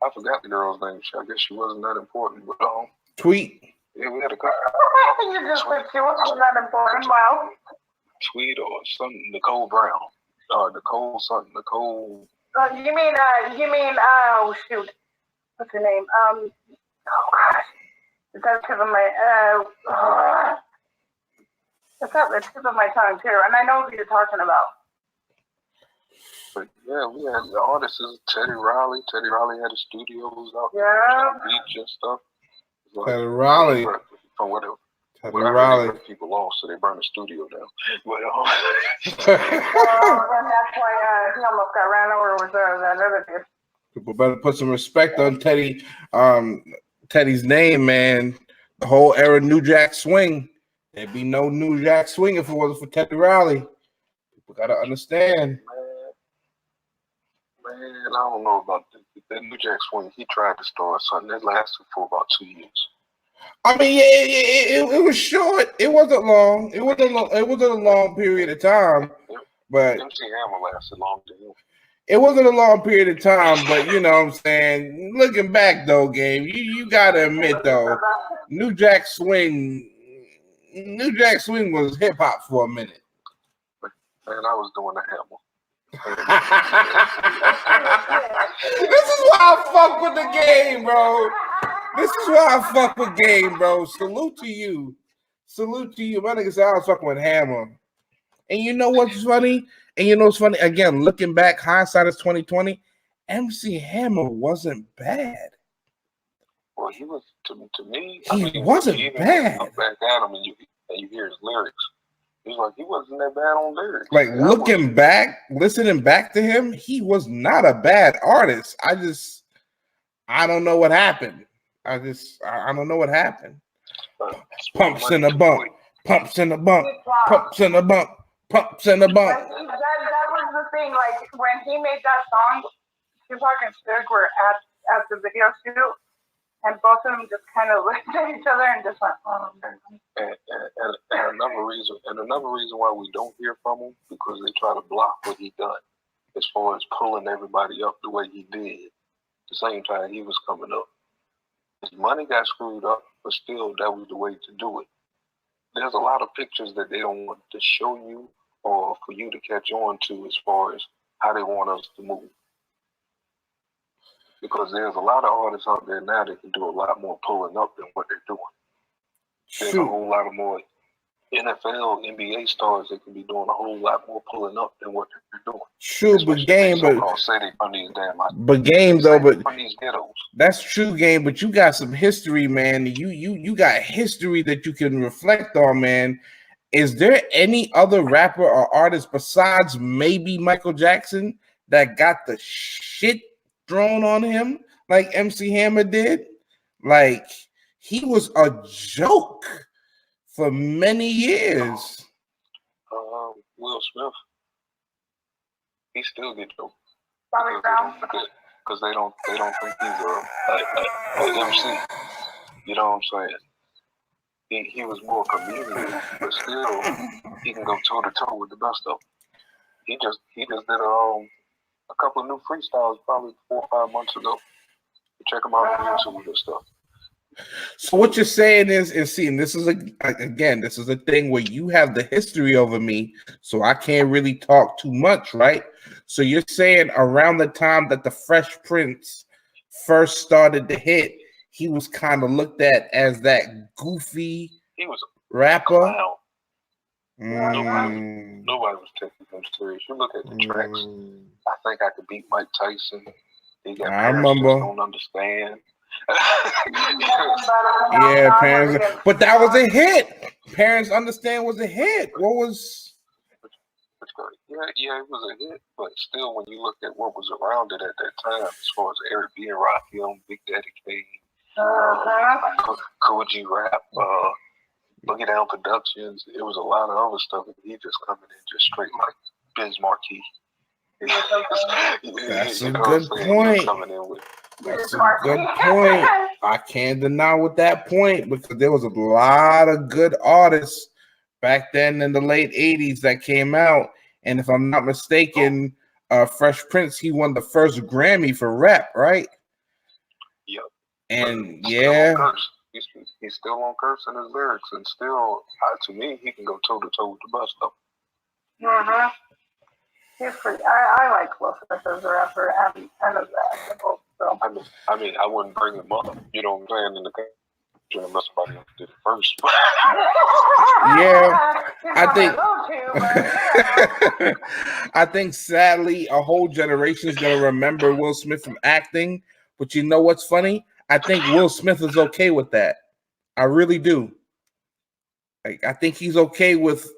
I forgot the girl's name. I guess she wasn't that important, but Tweet. Yeah, we had a couple. You just said she wasn't that important. Wow. Tweet or something. Nicole Brown. Nicole something. Nicole. You mean? Oh shoot. What's her name? Oh gosh. It's at the tip of my. It's at the tip of my tongue too, and I know who you're talking about. But yeah, we had the artists, Teddy Riley. Teddy Riley had his studios out there, beach and stuff. Like, Teddy Riley. From whatever. Teddy Riley. People lost, so they burned the studio down. But and that's why he almost got ran over with that other dude. People better put some respect on Teddy. Teddy's name, man. The whole era New Jack Swing. There'd be no New Jack Swing if it wasn't for Teddy Riley. People gotta understand. Man, I don't know about that New Jack Swing. He tried to start something that lasted for about 2 years. I mean, it was short. It wasn't long. It wasn't a long period of time. But MC Hammer lasted long to him. It wasn't a long period of time, but you know what I'm saying. Looking back though, Game, you gotta admit though, New Jack Swing was hip hop for a minute. Man, I was doing the Hammer. This is why I fuck with the Game, bro. This is why I fuck with Game, bro. Salute to you. My nigga said I was fucking with Hammer. And you know what's funny? Again, looking back, hindsight is 2020. MC Hammer wasn't bad. Well, he was to me. He wasn't bad. Look back at him and you hear his lyrics. It's like he wasn't that bad on lyrics. Like looking back, listening back to him, he was not a bad artist. I don't know what happened. I don't know what happened. Pumps in the bump, pumps in the bump, pumps in the bump, pumps in the bump. That was the thing. Like when he made that song, Tupac and Suge were at the video shoot, and both of them just kind of looked at each other and just went, "Oh." And another reason why we don't hear from him, because they try to block what he done, as far as pulling everybody up the way he did. At the same time he was coming up, his money got screwed up, but still that was the way to do it. There's a lot of pictures that they don't want to show you or for you to catch on to as far as how they want us to move. Because there's a lot of artists out there now that can do a lot more pulling up than what they're doing. There's a whole lot of more NFL, NBA stars that can be doing a whole lot more pulling up than what they're doing. True, but game, but these ghettos. That's true, game. But you got some history, man. You got history that you can reflect on, man. Is there any other rapper or artist besides maybe Michael Jackson that got the shit thrown on him like MC Hammer did? Like, he was a joke for many years. Will Smith, he still get joked. Bobby Brown. Because they don't think he's a MC. You know what I'm saying? He was more comedian, but still he can go toe to toe with the best of them. He just did a couple of new freestyles probably 4 or 5 months ago. Check them out on YouTube and stuff. So what you're saying is seeing this is this is a thing where you have the history over me, so I can't really talk too much, right? So you're saying around the time that the Fresh Prince first started to hit, he was kind of looked at as that goofy rapper. Nobody was taking him serious. You look at the tracks. I think I could beat Mike Tyson. I remember. Don't understand. Yeah, parents, but that was a hit. Parents Understand was a hit. What was? Yeah, it was a hit, but still, when you look at what was around it at that time, as far as Eric B. and Rakim, Big Daddy Kane, Koji Rap, Boogie Down Productions, it was a lot of other stuff, and he just coming in just straight like Biz Markie. That's a good point. That's a good point. I can't deny with that point because there was a lot of good artists back then in the late 80s that came out. And if I'm not mistaken, Fresh Prince, he won the first Grammy for rap, right? Yep. And he's still on curse in his lyrics, and still, to me, he can go toe to toe with the best of them. He's pretty. I like Will Smith as a rapper and as an actor. So. I mean, I wouldn't bring him up. You know what I'm saying? In the country, unless somebody else did it first. I think sadly a whole generation is gonna remember Will Smith from acting. But you know what's funny? I think Will Smith is okay with that. I really do. Like, I think he's okay with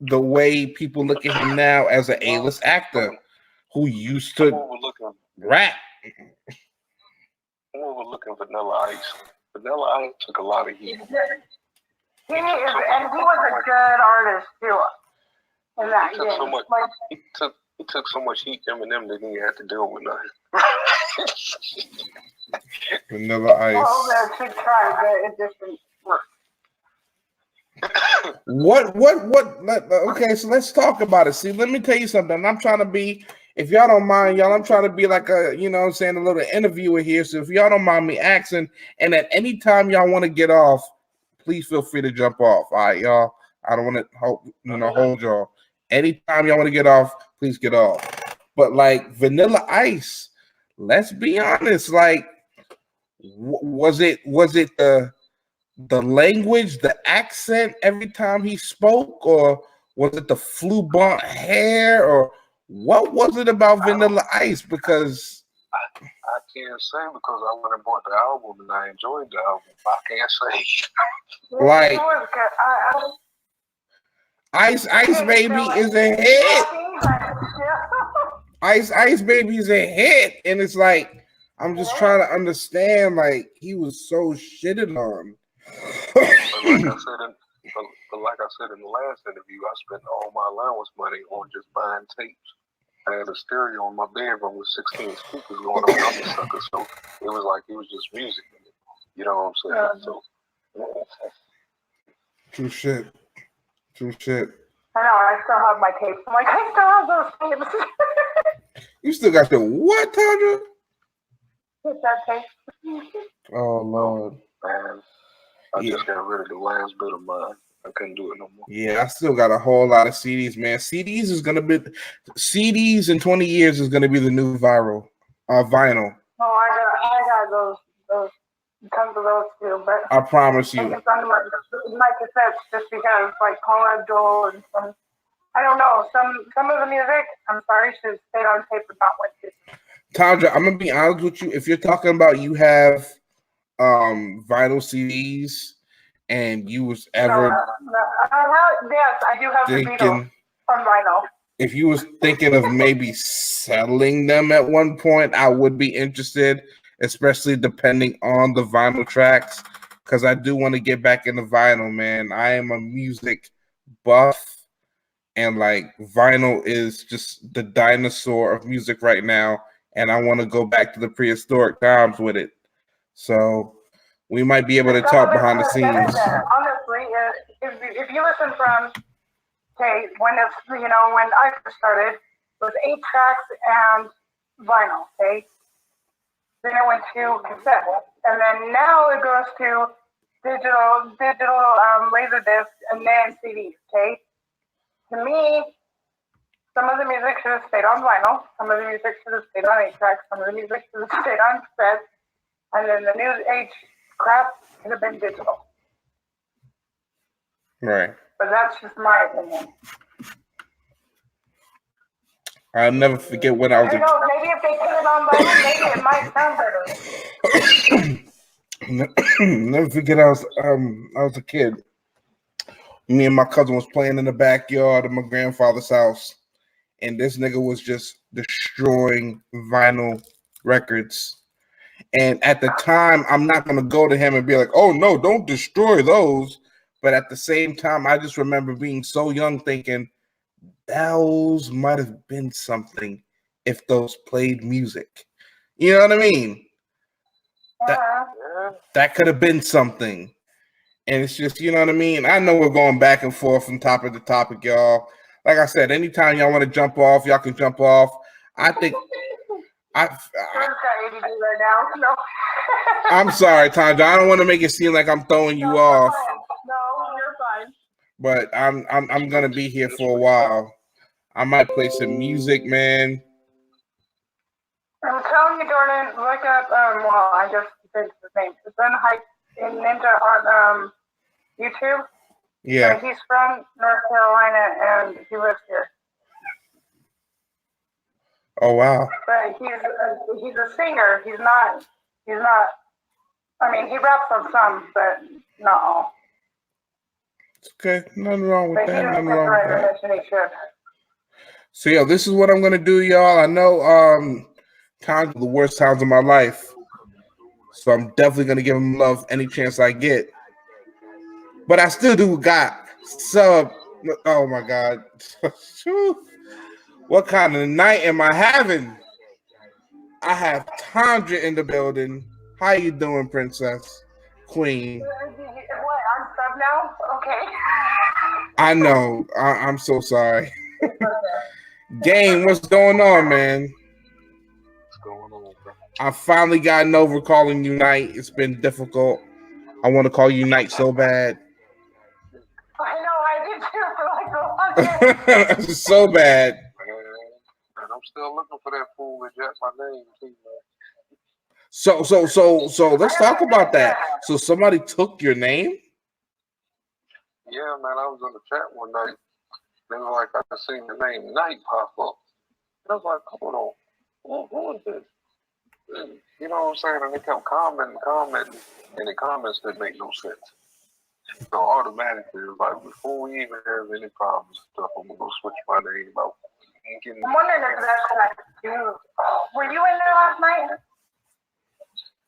the way people look at him now as an A-list actor who used to rap. I'm overlooking Vanilla Ice. Vanilla Ice took a lot of heat. He was a good artist too. In that He took so much heat, Eminem didn't even have to deal with nothing. Vanilla Ice. Well, there to try, but it just didn't work. What? Okay, so let's talk about it. See, let me tell you something. I'm trying to be, if y'all don't mind, y'all, I'm trying to be like a, you know what I'm saying, a little interviewer here. So if y'all don't mind me asking, and at any time y'all want to get off, please feel free to jump off. All right, y'all. I don't want to hold y'all. Anytime y'all want to get off, please get off. But like Vanilla Ice, let's be honest. Like, was it the language, the accent every time he spoke, or was it the fluent hair, or what was it about Vanilla Ice? Because I can't say because I went and bought the album and I enjoyed the album. I can't say. Like, Ice Baby is a hit. Ice Baby is a hit, and it's like I'm just trying to understand. Like he was so shitted on. But like I said in the last interview, I spent all my allowance money on just buying tapes. I had a stereo in my bedroom with 16 speakers going on other suckers, so it was like it was just music. You know what I'm saying? So. True shit. I know. I still have my tapes. I'm like, I still have those tapes. You still got the what, Tandra? Get that tape. Oh Lord. Man, I just got rid of the last bit of mine. I couldn't do it no more. Yeah, I still got a whole lot of CDs, man. CDs in 20 years is gonna be the new vinyl. Oh, I got those tons of those too, but I promise you. It's on my cassettes just because like Paul Abdul and some, I don't know, some of the music, I'm sorry, should have stayed on tape but not went to. Tandra, I'm gonna be honest with you. If you're talking about you have vinyl CDs and you was ever yes, I do have the Beatles on vinyl. If you was thinking of maybe selling them at one point, I would be interested, especially depending on the vinyl tracks, because I do want to get back into vinyl, man. I am a music buff, and like vinyl is just the dinosaur of music right now, and I want to go back to the prehistoric times with it. So we might be able to talk behind the scenes. Honestly, if you listen from, okay, when I first started, it was 8 tracks and vinyl, okay? Then it went to cassette, and then now it goes to digital laser disc and then CDs, okay? To me, some of the music should have stayed on vinyl, some of the music should have stayed on 8 tracks, some of the music should have stayed on cassette, and then the new age crap should have been digital. Right. But that's just my opinion. I'll never forget when I was maybe if they put it on vinyl, maybe it might sound better. Never forget I was a kid. Me and my cousin was playing in the backyard of my grandfather's house, and this nigga was just destroying vinyl records. And at the time, I'm not gonna go to him and be like, "Oh no, don't destroy those." But at the same time, I just remember being so young, thinking those might have been something if those played music. You know what I mean? That could have been something. And it's just, you know what I mean? I know we're going back and forth from topic to topic, y'all. Like I said, anytime y'all want to jump off, y'all can jump off. I think I'm sorry, Tanja. I don't want to make it seem like I'm throwing you off. No, you're fine. But I'm gonna be here for a while. I might play some music, man. I'm telling you, Jordan, look up I just said his name. It's on Hype in Ninja on YouTube. Yeah. He's from North Carolina and he lives here. Oh wow. But he's a singer. He's not. I mean, he raps on some, but not all. It's okay. Nothing wrong with that. Nothing wrong with that. So yeah, this is what I'm gonna do, y'all. I know times are the worst times of my life. So I'm definitely gonna give him love any chance I get. But I still do got sub. Oh my god. What kind of night am I having? I have Tandra in the building. How you doing, princess? Queen. What? I'm sub now? Okay. I know. I'm so sorry. Game, what's going on, man? What's going on, bro? I finally gotten over calling you Knight. It's been difficult. I want to call you Knight so bad. I know, I did too for like a long time. So bad. And I'm still looking for that fool that jacked my name too, man. So let's talk about that. So somebody took your name? Yeah, man, I was in the chat one night. They were like, I seen the name Knight pop up. And I was like, hold on, who is this? And, you know what I'm saying? And they kept commenting, and the comments didn't make no sense. So automatically, it's like before we even have any problems and stuff, I'm gonna switch my name out. I'm wondering if that's like you. Were you in there last night?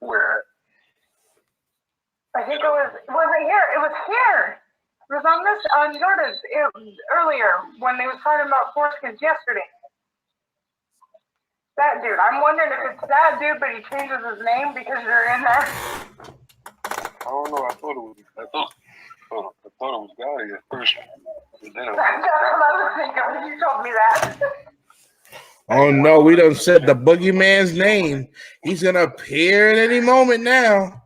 Where? I think it was it here? It was here. It was on Jordan's earlier when they was talking about foreskins yesterday. That dude. I'm wondering if it's that dude, but he changes his name because you're in there. I don't know. I thought it was Gotti at first. That's what I was thinking when you told me that. Oh no, we done said the boogeyman's name. He's gonna appear at any moment now.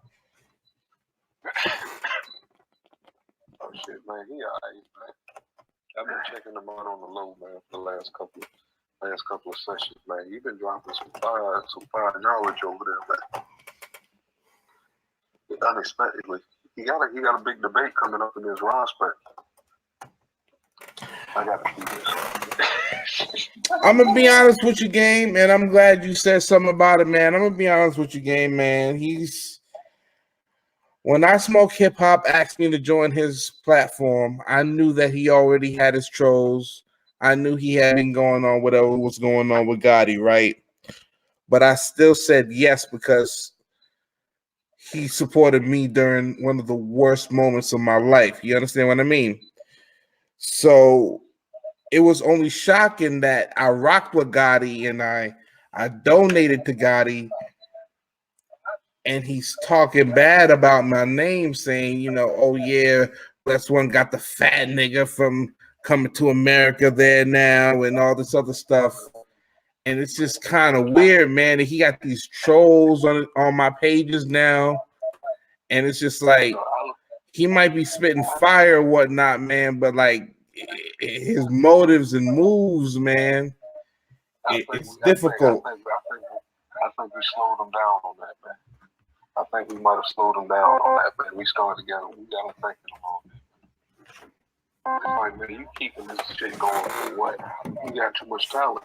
Oh shit, man, he alright, man. I've been checking him out on the low, man, for the last couple of sessions, man. You've been dropping some fire knowledge over there, man. Unexpectedly, he got a big debate coming up in his roster. I gotta do this. I'm gonna be honest with you, game, and I'm glad you said something about it, man. I'm gonna be honest with you, game, man. When I Smoke Hip Hop asked me to join his platform, I knew that he already had his trolls. I knew he had been going on whatever was going on with Gotti, right? But I still said yes because he supported me during one of the worst moments of my life. You understand what I mean? So it was only shocking that I rocked with Gotti and I donated to Gotti, and he's talking bad about my name, saying, oh yeah, that's one got the fat nigga from Coming to America there now and all this other stuff. And it's just kind of weird, man. That he got these trolls on my pages now. And it's just like he might be spitting fire or whatnot, man, but like his motives and moves, man, it's difficult. I think we slowed him down on that, man. I think we might have slowed him down on that, man. We started together. We got him thinking a little bit. It's like, man, you keeping this shit going for what? You got too much talent.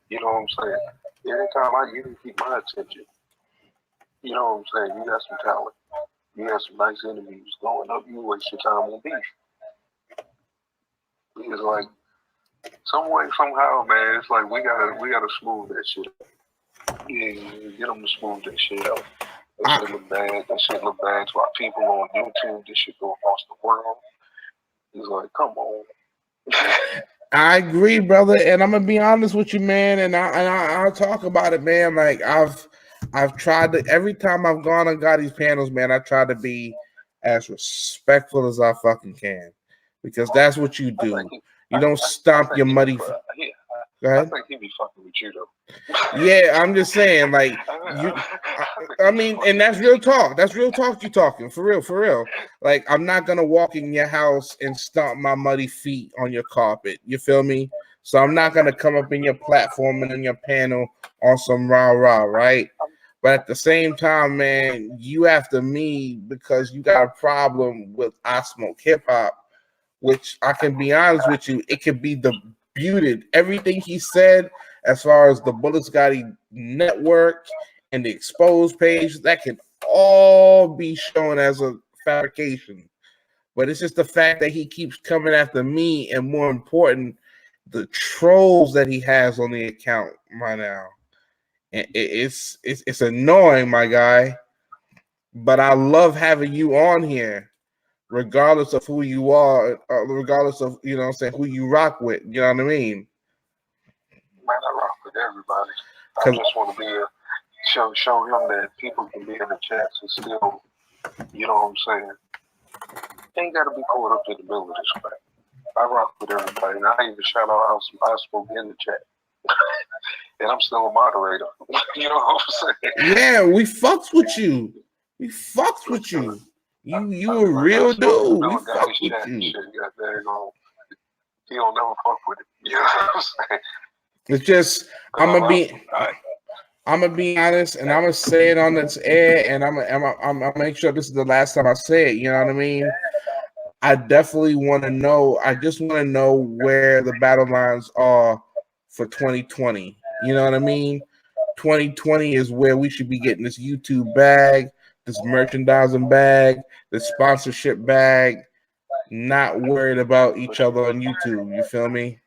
You know what I'm saying? Anytime you can keep my attention, you know what I'm saying? You got some talent. You got some nice interviews going up. You waste your time on beef. It's like some way, somehow, man. It's like we gotta smooth that shit. Yeah, get them to smooth that shit out. That shit look bad. That shit look bad to our people on YouTube. This shit go across the world. It's like, come on. I agree, brother, and I'm gonna be honest with you, man. And I'll talk about it, man. Like I've tried to, every time I've gone and got these panels, man, I try to be as respectful as I fucking can, because that's what you do. You don't stomp your muddy. Go ahead. I think he be fucking with you though. Yeah, I'm just saying, like you. I mean, and that's real talk. That's real talk. You talking for real. Like I'm not gonna walk in your house and stomp my muddy feet on your carpet. You feel me? So I'm not gonna come up in your platform and in your panel on some rah, right? But at the same time, man, you after me because you got a problem with I Smoke Hip Hop, which I can be honest with you, it can be debuted. Everything he said as far as the Bullets Gotti network and the exposed page, that can all be shown as a fabrication. But it's just the fact that he keeps coming after me, and more important, the trolls that he has on the account right now. It's annoying, my guy. But I love having you on here, regardless of who you are, regardless of, you know what I'm saying, who you rock with. You know what I mean? Man, I rock with everybody. I just want to be show him that people can be in the chats and still, you know what I'm saying? Ain't got to be caught up in the middle of this crap. I rock with everybody, and I even shout out I spoke in the chat. And I'm still a moderator. You know what I'm saying? Yeah, we fucks with you. We fucks with you. You a real dude. We fuck with you. He don't never fuck with it. You know what I'm saying? It's just I'm gonna be honest, and I'm gonna say it on this air, and I'm gonna make sure this is the last time I say it. You know what I mean? I definitely want to know. I just want to know where the battle lines are for 2020. You know what I mean? 2020 is where we should be getting this YouTube bag. this merchandising bag, this sponsorship bag, not worried about each other on YouTube. You feel me?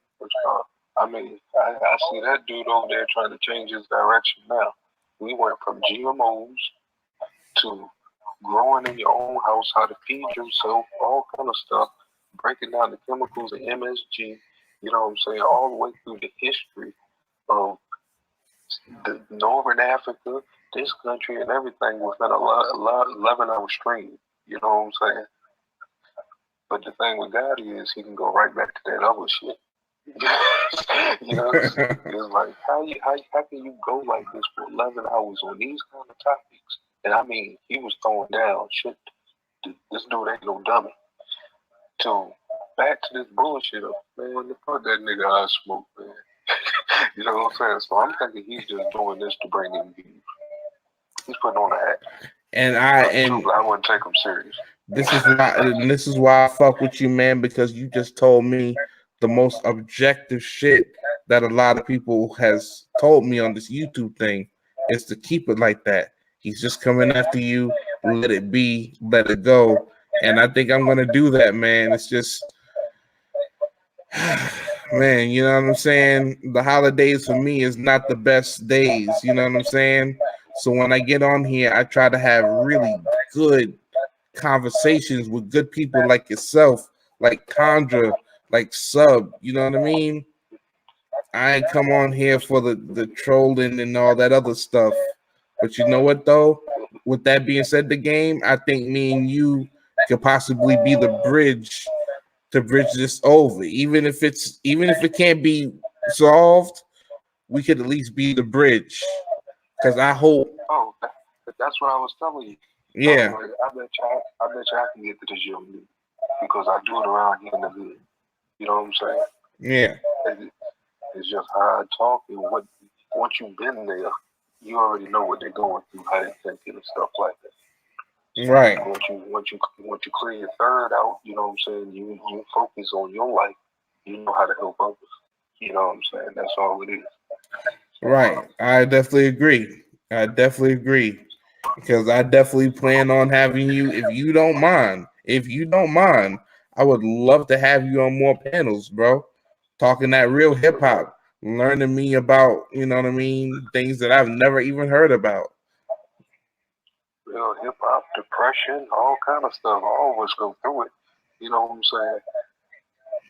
I mean, I see that dude over there trying to change his direction now. We went from GMOs to growing in your own house, how to feed yourself, all kind of stuff, breaking down the chemicals and MSG, you know what I'm saying, all the way through the history of the Northern Africa, this country, and everything within a 11-hour stream. You know what I'm saying? But the thing with God is, he can go right back to that other shit. You know, it's like how can you go like this for 11 hours on these kind of topics? And I mean, he was throwing down shit. This dude ain't no dummy. So back to this bullshit of, man, fuck that nigga I smoke, man. You know what I'm saying? So I'm thinking he's just doing this to bring in views. He's putting on an act. And I wouldn't take him serious. This is why I fuck with you, man, because you just told me the most objective shit that a lot of people has told me on this YouTube thing is to keep it like that. He's just coming after you, let it be, let it go. And I think I'm gonna do that, man. It's just man, you know what I'm saying? The holidays for me is not the best days, you know what I'm saying? So when I get on here, I try to have really good conversations with good people like yourself, like Condra, like Sub, you know what I mean? I ain't come on here for the trolling and all that other stuff. But you know what though? With that being said, the game, I think me and you could possibly be the bridge to bridge this over. Even if it can't be solved, we could at least be the bridge. Because I hope. Oh, that's what I was telling you. Yeah. I bet you I can get to this young because I do it around here in the hood. You know what I'm saying? Yeah. It's just how I talk and what once you've been there, you already know what they're going through, how they think and stuff like that. Right. Once you clear your third out, you know what I'm saying, you focus on your life, you know how to help others. You know what I'm saying? That's all it is. Right. I definitely agree. Because I definitely plan on having you, if you don't mind, I would love to have you on more panels, bro. Talking that real hip hop, learning me about, you know what I mean, things that I've never even heard about. Real hip hop, depression, all kind of stuff. All of us go through it. You know what I'm saying?